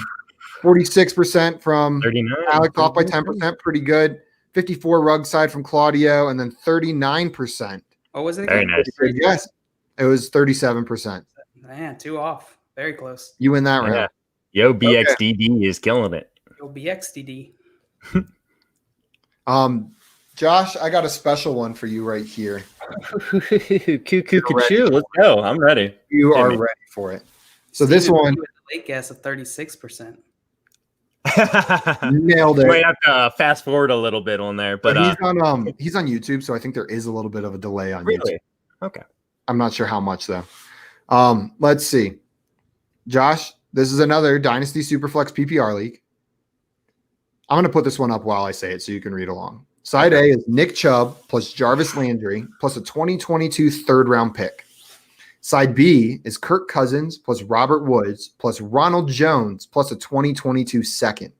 46% from 39. Alex, off by 10%. Pretty good. 54 Ruggs side from Claudio, and then 39%. What was it Very again? nice. Yes, it was 37%. Man, 2 off. Very close. You win that round. Yeah. Yo, BXDD is killing it. Go BXDD. Josh, I got a special one for you right here. Choo. Let's go. I'm ready. You are ready for it. So this one, with the late guess of 36%. nailed it. You might have to fast forward a little bit on there, but he's on YouTube, so I think there is a little bit of a delay on really? YouTube. Okay. I'm not sure how much though. Let's see. Josh, this is another Dynasty Superflex PPR league. I'm going to put this one up while I say it so you can read along. Side A is Nick Chubb plus Jarvis Landry plus a 2022 third-round pick. Side B is Kirk Cousins plus Robert Woods plus Ronald Jones plus a 2022 second.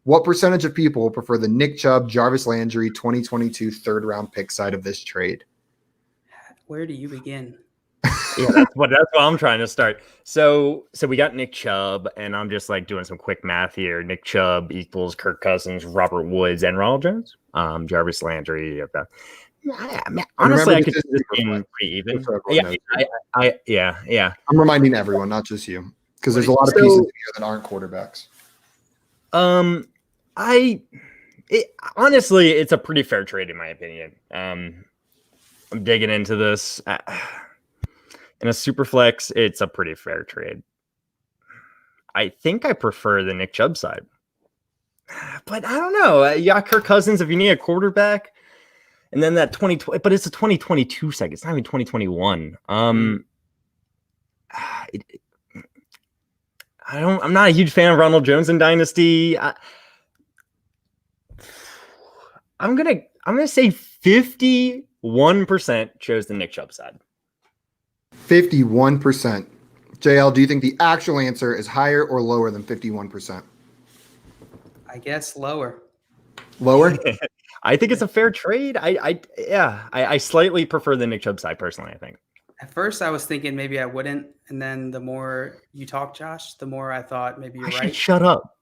What percentage of people prefer the Nick Chubb, Jarvis Landry 2022 third-round pick side of this trade? Where do you begin? Yeah, that's what I'm trying to start. So we got Nick Chubb, and I'm just like doing some quick math here. Nick Chubb equals Kirk Cousins, Robert Woods, and Ronald Jones. Jarvis Landry. Honestly, I could see this being pretty even. Yeah. I'm reminding everyone, not just you, because there's a lot of pieces here that aren't quarterbacks. Honestly, it's a pretty fair trade in my opinion. I'm digging into this. In a super flex, it's a pretty fair trade. I think I prefer the Nick Chubb side. But I don't know. Yeah, Kirk Cousins, if you need a quarterback, and then that 2020, but it's a 2022 second. It's not even 2021. I'm not a huge fan of Ronald Jones in Dynasty. I'm gonna say 51% chose the Nick Chubb side. 51%. JL, do you think the actual answer is higher or lower than 51%? I guess lower. Lower? I think it's a fair trade. I slightly prefer the Nick Chubb side personally, I think. At first, I was thinking maybe I wouldn't. And then the more you talk, Josh, the more I thought maybe you're right. Shut up.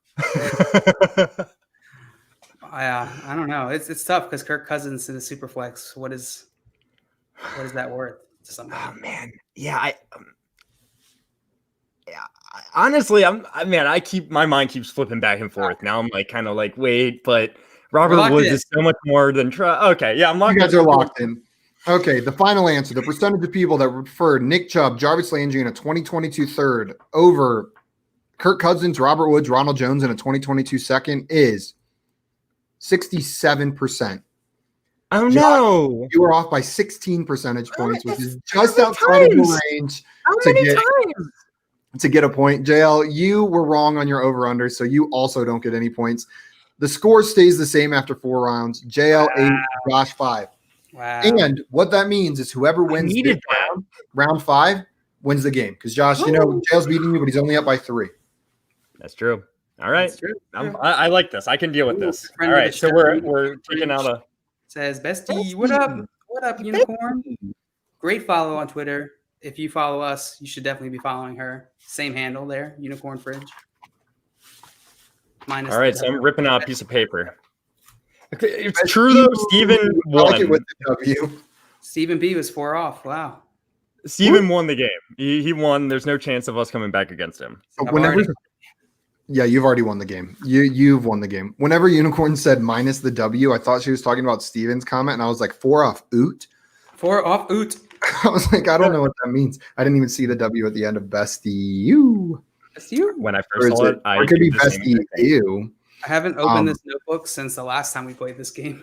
I don't know. It's tough because Kirk Cousins in the super flex. What is that worth to somebody? Oh man, yeah. Honestly, my mind keeps flipping back and forth. Now I'm like kind of like, wait, but Robert Woods is so much more than okay. Yeah, I'm locked. You guys are locked in. Okay, the final answer. The percentage of people that prefer Nick Chubb, Jarvis Landry in a 2022 third over Kirk Cousins, Robert Woods, Ronald Jones in a 2022 second is 67%. Oh, Josh, no. you were off by 16 percentage points, which is just many outside of times? the range How to many get, times? to get a point. JL, you were wrong on your over-under, so you also don't get any points. The score stays the same after 4 rounds. JL 8, Josh 5. Wow. And what that means is whoever wins this round 5 wins the game. Because Josh, you know, JL's beating you, but he's only up by 3. That's true. All right. That's true. I like this. I can deal with this. All right. So we're taking out a says Bestie. What up? What up, Unicorn? Great follow on Twitter. If you follow us, you should definitely be following her. Same handle there, Unicorn Fridge. All right, so I'm ripping out a piece of paper. Okay, it's true though. Steven won. Like it with the W. Stephen B was 4 off. Wow. Steven won the game. He won. There's no chance of us coming back against him. Yeah, you've already won the game. You've won the game. Whenever Unicorn said minus the W, I thought she was talking about Steven's comment, and I was like, 4 off oot. 4 off oot. I was like, I don't know what that means. I didn't even see the W at the end of Bestie You. Bestie You? When I first saw it, it could be Bestie You. I haven't opened this notebook since the last time we played this game.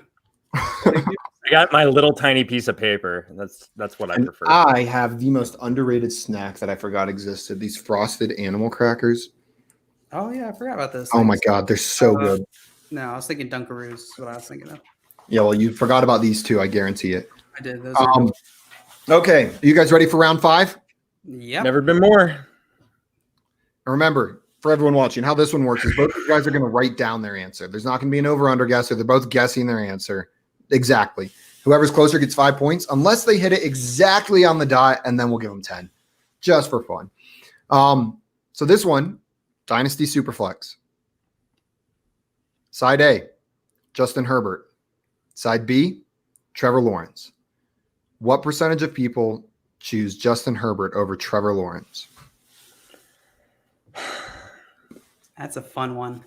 I got my little tiny piece of paper. That's what I prefer. I have the most underrated snack that I forgot existed. These frosted animal crackers. Oh yeah, I forgot about this. Oh my god, they're so good. No, I was thinking Dunkaroos. Is what I was thinking of. Yeah, well, you forgot about these two. I guarantee it. I did. Those are good. Okay, are you guys ready for round 5? Yeah. Never been more. And remember, for everyone watching, how this one works is both of you guys are going to write down their answer. There's not going to be an over-under guesser. They're both guessing their answer. Exactly. Whoever's closer gets 5 points, unless they hit it exactly on the dot, and then we'll give them 10, just for fun. So this one, Dynasty Superflex. Side A, Justin Herbert. Side B, Trevor Lawrence. What percentage of people choose Justin Herbert over Trevor Lawrence? That's a fun one.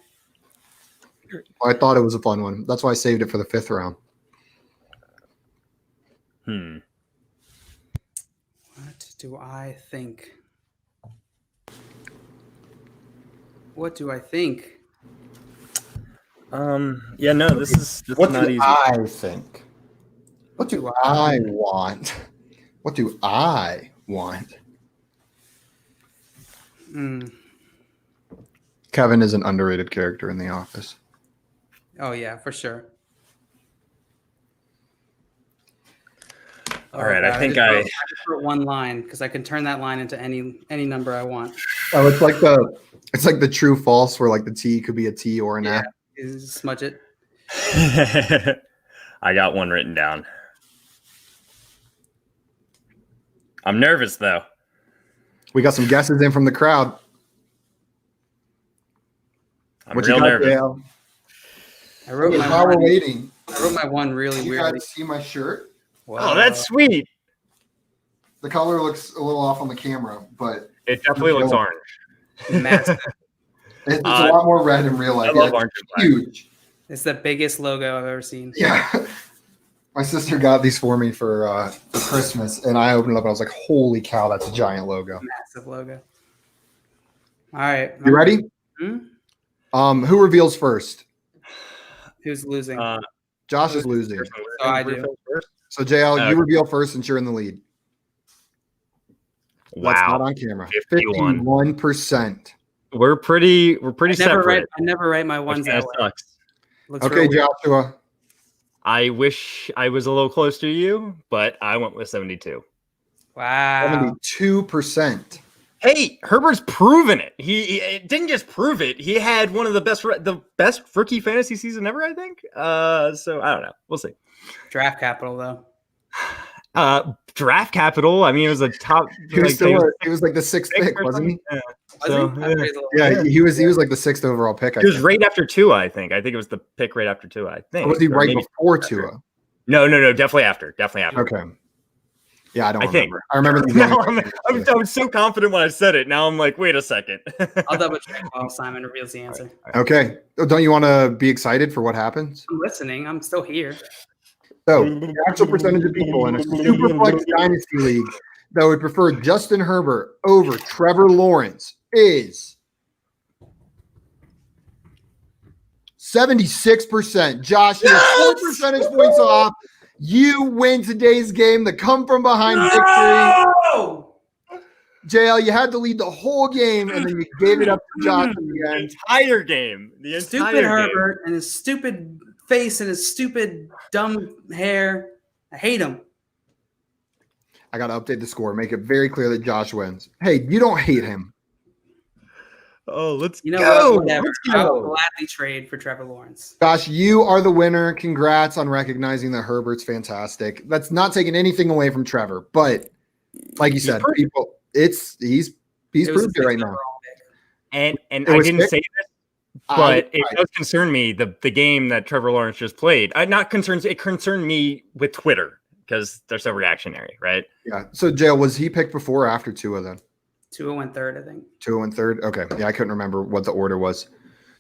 I thought it was a fun one. That's why I saved it for the 5th round. What do I think? What do I think? Yeah, no, this is not easy. I think? What do I want? What do I want? Kevin is an underrated character in The Office. Oh yeah, for sure. All right, I think I just wrote one line because I can turn that line into any number I want. Oh, it's like the true false where like the T could be a T or an F. Smudge it. I got one written down. I'm nervous though. We got some guesses in from the crowd. I'm real nervous. Dale? I wrote my while one. we're waiting. I wrote my one really You weirdly. guys see my shirt? Oh, that's sweet. The color looks a little off on the camera, but It definitely looks orange. Massive. it's a lot more red in real life. I love Yeah, orange it's huge. It's the biggest logo I've ever seen. Yeah. My sister got these for me for Christmas, and I opened it up and I was like, holy cow, that's a giant logo. Massive logo. All right. You ready? Who reveals first? Who's losing? Josh is losing. So I do. So JL, you reveal first since you're in the lead. Wow. That's not on camera. 51%. We're pretty separate. I never write my ones that way. Sucks. Looks Okay, real weird. Joshua. I wish I was a little closer to you, but I went with 72. Wow. 72%. Hey, Herbert's proven it. He didn't just prove it. He had one of the best rookie fantasy season ever, I think. So I don't know. We'll see. Draft capital though. Draft capital. I mean, it was a top. He was like the 6th pick, wasn't he? Yeah. He was like the 6th overall pick. He was right after Tua, I think. I think it was the pick right after Tua, I think. Or was he right before Tua? No, definitely after. Okay. Yeah, I think. remember. I remember. I'm so confident when I said it. Now I'm like, wait a second. I'll double check while Simon reveals the answer. Okay. Don't you want to be excited for what happens? I'm listening. I'm still here. So the actual percentage of people in a Superflex Dynasty League that would prefer Justin Herbert over Trevor Lawrence is 76%. Josh, you're 4 percentage points off. You win today's game. The come from behind victory. JL, you had to lead the whole game, and then you gave it up to Josh at the end. Entire game. The entire stupid game. Herbert and his stupid face and his stupid dumb hair. I hate him. I got to update the score. Make it very clear that Josh wins. Hey, you don't hate him. Oh, let's go. Whatever. I will gladly trade for Trevor Lawrence. Josh, you are the winner. Congrats on recognizing that Herbert's fantastic. That's not taking anything away from Trevor, but like you said, people, he's proved it right now. And I didn't say this, but it does concern me the game that Trevor Lawrence just played. It concerned me with Twitter because they're so reactionary, right? Yeah. So Jale, was he picked before or after Tua then? Tua went third, I think. Tua went third. Okay. Yeah, I couldn't remember what the order was.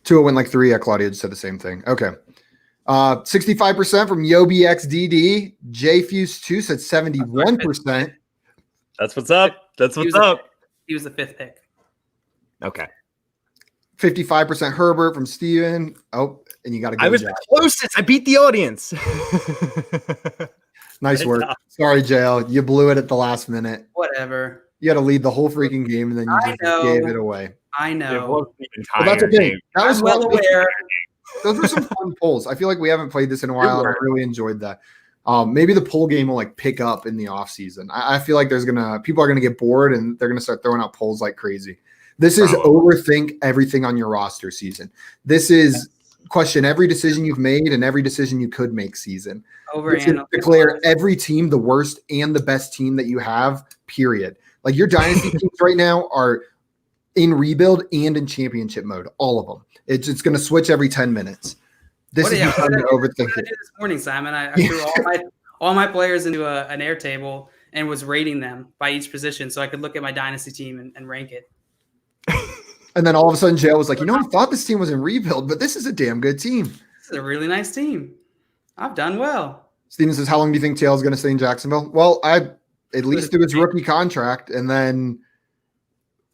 Tua went like 3. Yeah, Claudia just said the same thing. Okay. 65% from YobiXDD. JFuse2 said 71%. That's what's up. That's what's up. He was the 5th pick. Okay. 55% Herbert from Steven. Oh, and you got to go. I was the closest. I beat the audience. Nice work. Sorry, JL. You blew it at the last minute. Whatever. You had to lead the whole freaking game, and then you just gave it away. I know. It was the entire that's okay. game. That was well aware. Those were some fun polls. I feel like we haven't played this in a while, and I really enjoyed that. Maybe the poll game will like pick up in the off season. I feel like people are gonna get bored and they're gonna start throwing out polls like crazy. This is overthink everything on your roster season. This is question every decision you've made and every decision you could make season. Declare every team the worst and the best team that you have, period. Like your dynasty teams right now are in rebuild and in championship mode, all of them. It's going to switch every 10 minutes. This is the time to overthink it. This morning, Simon, I threw all my players into an Airtable and was rating them by each position so I could look at my dynasty team and rank it. And then all of a sudden, Jay was like, I thought this team was in rebuild, but this is a damn good team. This is a really nice team. I've done well. Steven says, how long do you think Taylor is going to stay in Jacksonville? Well, at least do his rookie contract, and then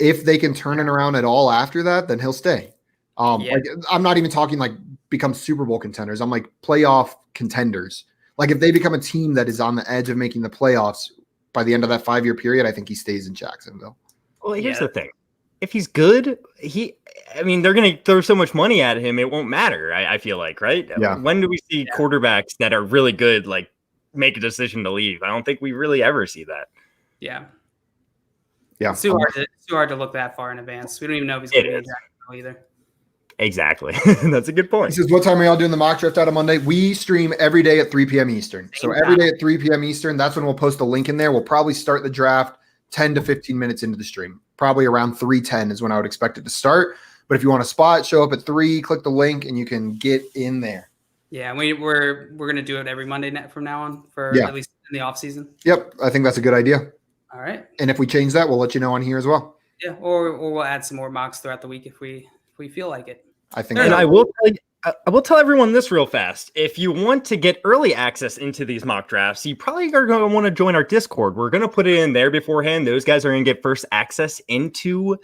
if they can turn it around at all after that, then he'll stay. Like, I'm not even talking like become Super Bowl contenders. I'm like playoff contenders. Like if they become a team that is on the edge of making the playoffs by the end of that 5-year period, I think he stays in Jacksonville. Well, here's the thing. If he's good, they're going to throw so much money at him, it won't matter, I feel like, right? Yeah. When do we see quarterbacks that are really good, like, make a decision to leave? I don't think we really ever see that. Yeah. Yeah. It's too hard to look that far in advance. We don't even know if he's going to be in Jacksonville either. Exactly. That's a good point. He says, what time are y'all doing the mock draft out on Monday? We stream every day at 3 p.m. Eastern. So every day at 3 p.m. Eastern, that's when we'll post a link in there. We'll probably start the draft 10 to 15 minutes into the stream. Probably around 3:10 is when I would expect it to start. But if you want a spot, show up at 3, click the link, and you can get in there. Yeah, we're going to do it every Monday from now on for at least in the off season. Yep, I think that's a good idea. All right. And if we change that, we'll let you know on here as well. Yeah, or we'll add some more mocks throughout the week if we feel like it. I think. And I will tell everyone this real fast. If you want to get early access into these mock drafts, you probably are going to want to join our Discord. We're going to put it in there beforehand. Those guys are going to get first access into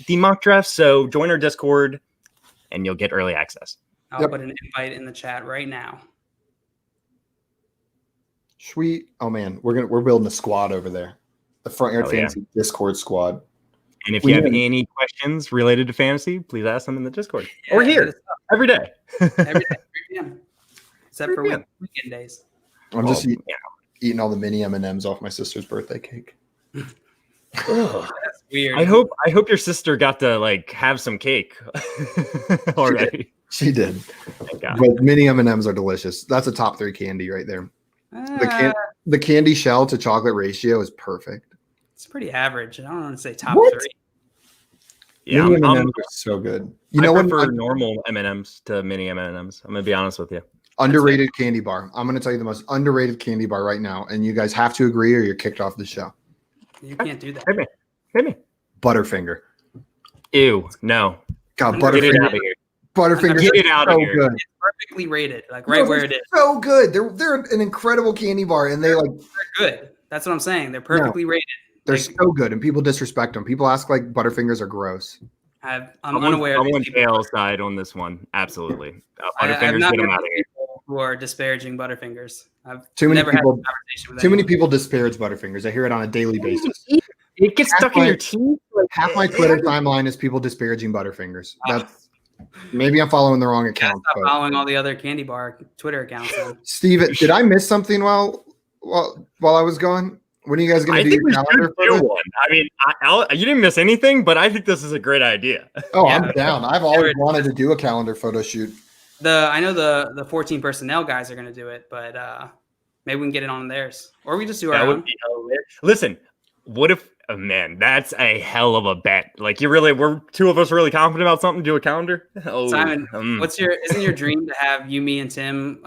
the mock draft. So join our Discord and you'll get early access. I'll put an invite in the chat right now. Sweet. Oh man, we're building a squad over there. The Front Yard Fantasy Discord squad. And if you have any questions related to fantasy, please ask them in the Discord or here every day. Every day, 3 p.m. Except for weekend days. I'm just eating all the mini M&Ms off my sister's birthday cake. That's weird. I hope your sister got to have some cake already. She did. But mini M&Ms are delicious. That's a top 3 candy right there. The candy shell to chocolate ratio is perfect. It's pretty average. I don't want to say top 3. Yeah, mini M&Ms are so good. I prefer normal M&Ms to mini M&Ms. I'm gonna be honest with you. Underrated candy bar. I'm gonna tell you the most underrated candy bar right now, and you guys have to agree or you're kicked off the show. You can't do that. Hit me. Butterfinger. Ew, no. God, Get it out of Butterfinger. here. Butterfingers Get it out of here. Good. It's perfectly rated, like right where it is. So good. They're an incredible candy bar, and they're good. That's what I'm saying. They're perfectly rated. They're so good, and people disrespect them. People ask like Butterfingers are gross. I'm unaware. I'm on Dale's side on this one. Absolutely. Butterfingers, get them out of here. Who are disparaging Butterfingers? Too many people disparage Butterfingers. I hear it on a daily basis. It gets stuck in your teeth. Half my Twitter timeline is people disparaging Butterfingers. That's maybe I'm following the wrong account. Stop following all the other candy bar Twitter accounts. Steve, did I miss something while I was gone? When are you guys going to do your calendar? One. I mean, you didn't miss anything, but I think this is a great idea. Oh, yeah. I'm down. I've always wanted to do a calendar photo shoot. I know the 14 personnel guys are going to do it, but maybe we can get it on theirs, or we just do our own. Listen, what if? Oh, man, that's a hell of a bet. Like we're two of us really confident about something. Do a calendar. Oh, Simon, isn't your dream to have you, me, and Tim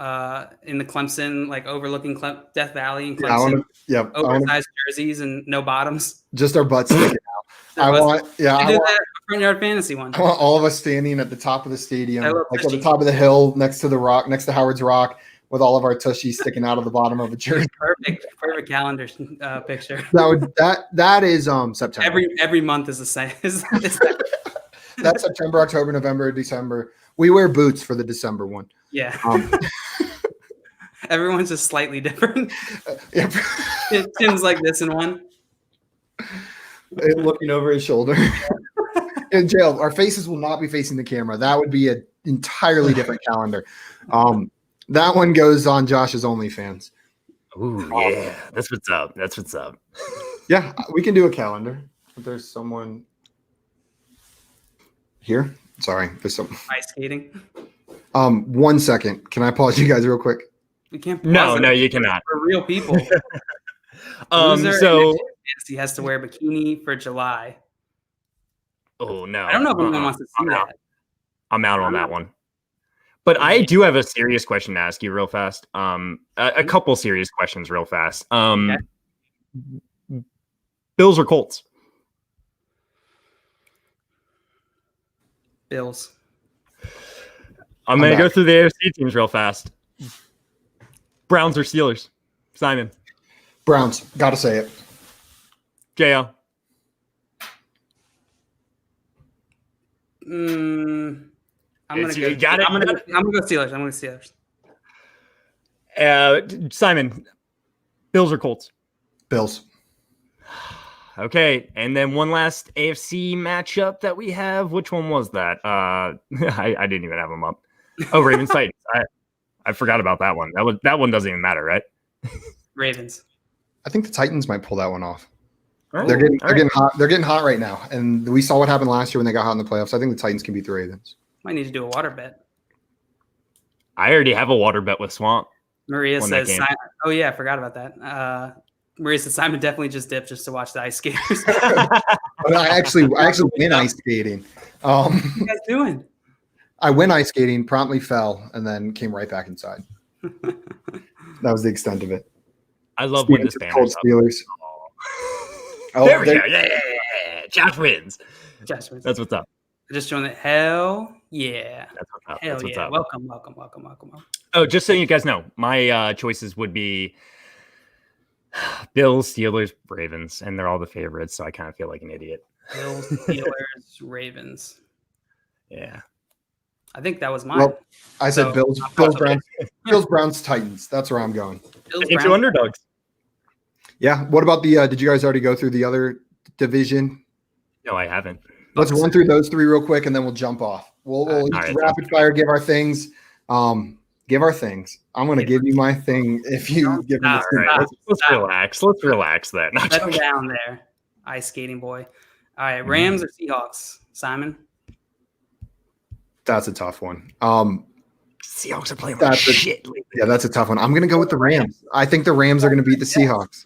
in the Clemson, like overlooking Death Valley and Clemson? Oversized jerseys and no bottoms. Just our butts sticking out. I want that front yard fantasy one. I want all of us standing at the top of the stadium, like at the top of the hill, next to the rock, next to Howard's Rock, with all of our tushies sticking out of the bottom of a jersey. Perfect calendar picture. That is September. Every month is the same. That's September, October, November, December. We wear boots for the December one. Yeah. Everyone's just slightly different. Tim's like this in one. Looking over his shoulder. In jail, our faces will not be facing the camera. That would be an entirely different calendar. That one goes on Josh's OnlyFans. Ooh, yeah. That's what's up. Yeah, we can do a calendar. If there's someone here. Sorry, there's some ice skating. 1 second. Can I pause you guys real quick? We can't. No, you cannot. We're real people. So he has to wear a bikini for July. Oh no! I don't know if anyone wants to see that. I'm out on that one. But I do have a serious question to ask you real fast. A couple serious questions real fast. Okay. Bills or Colts? Bills. I'm going to go through the AFC teams real fast. Browns or Steelers? Simon. Browns. Got to say it. JL. I'm gonna go Steelers. I'm gonna Steelers. Simon, Bills or Colts? Bills. Okay, and then one last AFC matchup that we have. Which one was that? I didn't even have them up. Oh, Ravens Titans. I forgot about that one. That one doesn't even matter, right? Ravens. I think the Titans might pull that one off. Oh, they're getting hot. They're getting hot right now, and we saw what happened last year when they got hot in the playoffs. I think the Titans can beat the Ravens. Might need to do a water bet. I already have a water bet with Swamp. Maria says, "Oh yeah, I forgot about that." Maria said Simon definitely just dipped just to watch the ice skaters. I actually went ice skating. What are you guys doing? I went ice skating, promptly fell, and then came right back inside. That was the extent of it. I love when this band Steelers. There we go. Yeah. Josh wins. Josh wins. That's what's up. Just showing that. Hell yeah. That's what's up. Hell yeah. Welcome. Oh, just so you guys know, my choices would be Bills, Steelers, Ravens, and they're all the favorites, so I kind of feel like an idiot. Bills, Steelers, Ravens. Yeah. I think that was mine. Well, I said Bills, Browns, Titans. That's where I'm going. Into underdogs. Yeah. What about the did you guys already go through the other division? No, I haven't. Let's run through those three real quick and then we'll jump off. We'll rapid fire give our things. Give our things. I'm going to give you my thing if you give me Let's relax. Let's relax that. Settle down there, ice skating boy. All right, Rams or Seahawks? Simon? That's a tough one. Seahawks are playing like shit lately. Yeah, that's a tough one. I'm going to go with the Rams. I think the Rams are going to beat the Seahawks.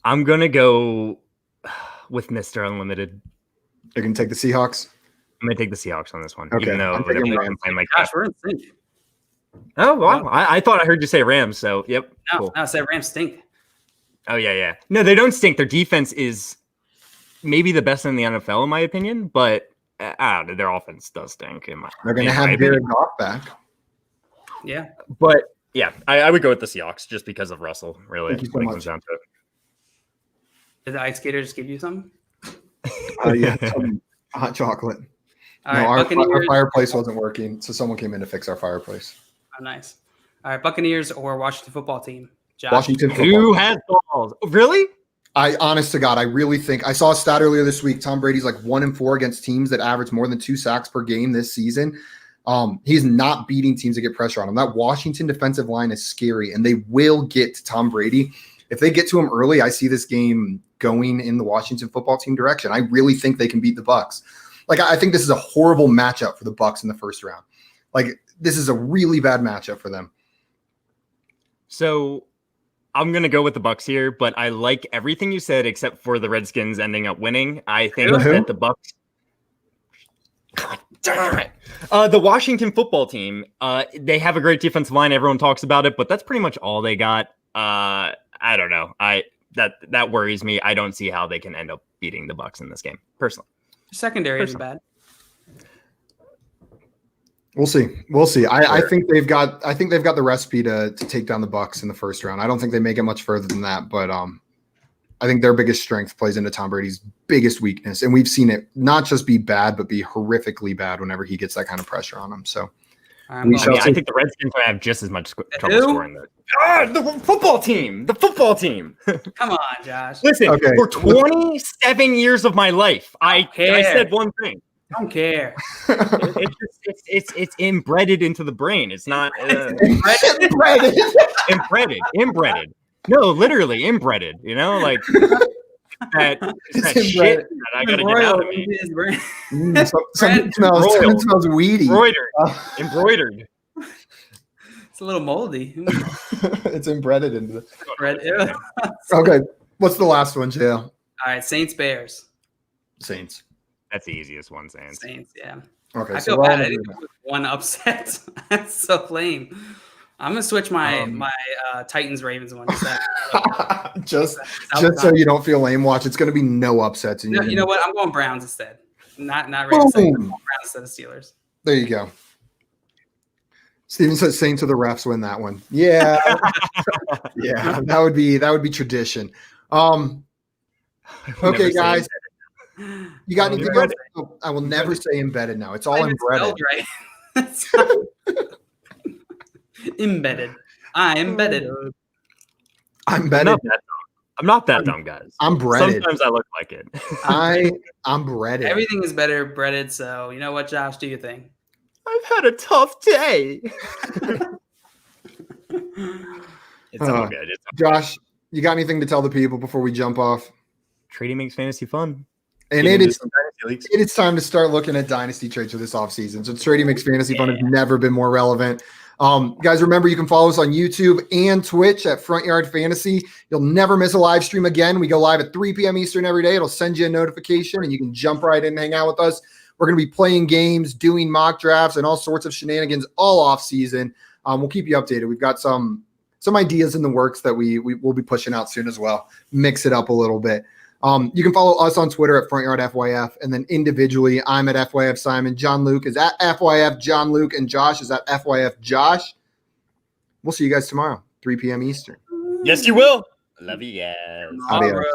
I'm going to go with Mr. Unlimited. You're going to take the Seahawks? I'm going to take the Seahawks on this one. Okay. Even though I'm they're playing like Gosh, we're in sync. Oh, wow. I thought I heard you say Rams, so yep. No, cool. I said Rams stink. Oh, yeah. No, they don't stink. Their defense is maybe the best in the NFL in my opinion, but their offense does stink. They're going to have Jared Goff back. Yeah, but yeah, I would go with the Seahawks just because of Russell. Really, thank you so much. Did the ice skater just give you something? Yeah, some hot chocolate. All right, our fireplace wasn't working, so someone came in to fix our fireplace. Oh, nice. All right, Buccaneers or Washington football team? Josh. Washington football. Who has balls? Really? Honest to God, I really think I saw a stat earlier this week. Tom Brady's like 1-4 against teams that average more than 2 sacks per game this season. He's not beating teams that get pressure on him. That Washington defensive line is scary, and they will get to Tom Brady. If they get to him early, I see this game going in the Washington football team direction. I really think they can beat the Bucs. Like, I think this is a horrible matchup for the Bucs in the first round. Like, this is a really bad matchup for them. So I'm going to go with the Bucs here, but I like everything you said except for the Redskins ending up winning. I think that the Bucs. God damn it. The Washington football team, they have a great defensive line. Everyone talks about it, but that's pretty much all they got. I don't know. That worries me. I don't see how they can end up beating the Bucs in this game, personally. Secondary isn't bad. We'll see. I think they've got the recipe to take down the Bucs in the first round. I don't think they make it much further than that, but I think their biggest strength plays into Tom Brady's biggest weakness, and we've seen it not just be bad, but be horrifically bad whenever he gets that kind of pressure on him. So I think the Redskins will have just as much trouble scoring that. The football team. Come on, Josh. Listen, for 27 years of my life, I said one thing. I don't care. It's inbred into the brain. It's not inbred. No, really inbred. You know, like that shit that I gotta get out of me. Something smells weedy. Embroidered. It's a little moldy. It's embedded into the bread. Okay, what's the last one, JL? All right, Saints Bears. Saints. That's the easiest one, Saints. Saints, yeah. Okay, I feel bad. I didn't go with one upset. That's so lame. I'm gonna switch my Titans Ravens one. just so you don't feel lame. Watch, it's gonna be no upsets. You know what? I'm going Browns instead. Not Ravens. I'm going Browns instead of Steelers. There you go. Steven says Saints or the refs win that one. Yeah, yeah, that would be tradition. Okay, guys. You got anything else? Oh, I will never say embedded now. It's all embedded. Right. Embedded. I'm embedded. I'm embedded. I'm not that dumb, guys. I'm breaded. Sometimes I look like it. I'm breaded. Everything is better breaded. So you know what, Josh? Do your thing. I've had a tough day. It's all good. Josh, you got anything to tell the people before we jump off? Trading makes fantasy fun. And it is time to start looking at dynasty trades for this offseason. So trading makes fantasy fun has never been more relevant. Guys, remember you can follow us on YouTube and Twitch at Front Yard Fantasy. You'll never miss a live stream again. We go live at 3 p.m. Eastern every day. It'll send you a notification and you can jump right in and hang out with us. We're going to be playing games, doing mock drafts, and all sorts of shenanigans all off season. We'll keep you updated. We've got some ideas in the works that we will be pushing out soon as well. Mix it up a little bit. You can follow us on Twitter at FrontYardFYF, and then individually, I'm at FYF Simon. John Luke is at FYF John Luke, and Josh is at FYF Josh. We'll see you guys tomorrow, 3 p.m. Eastern. Yes, you will. Love you guys. Adios.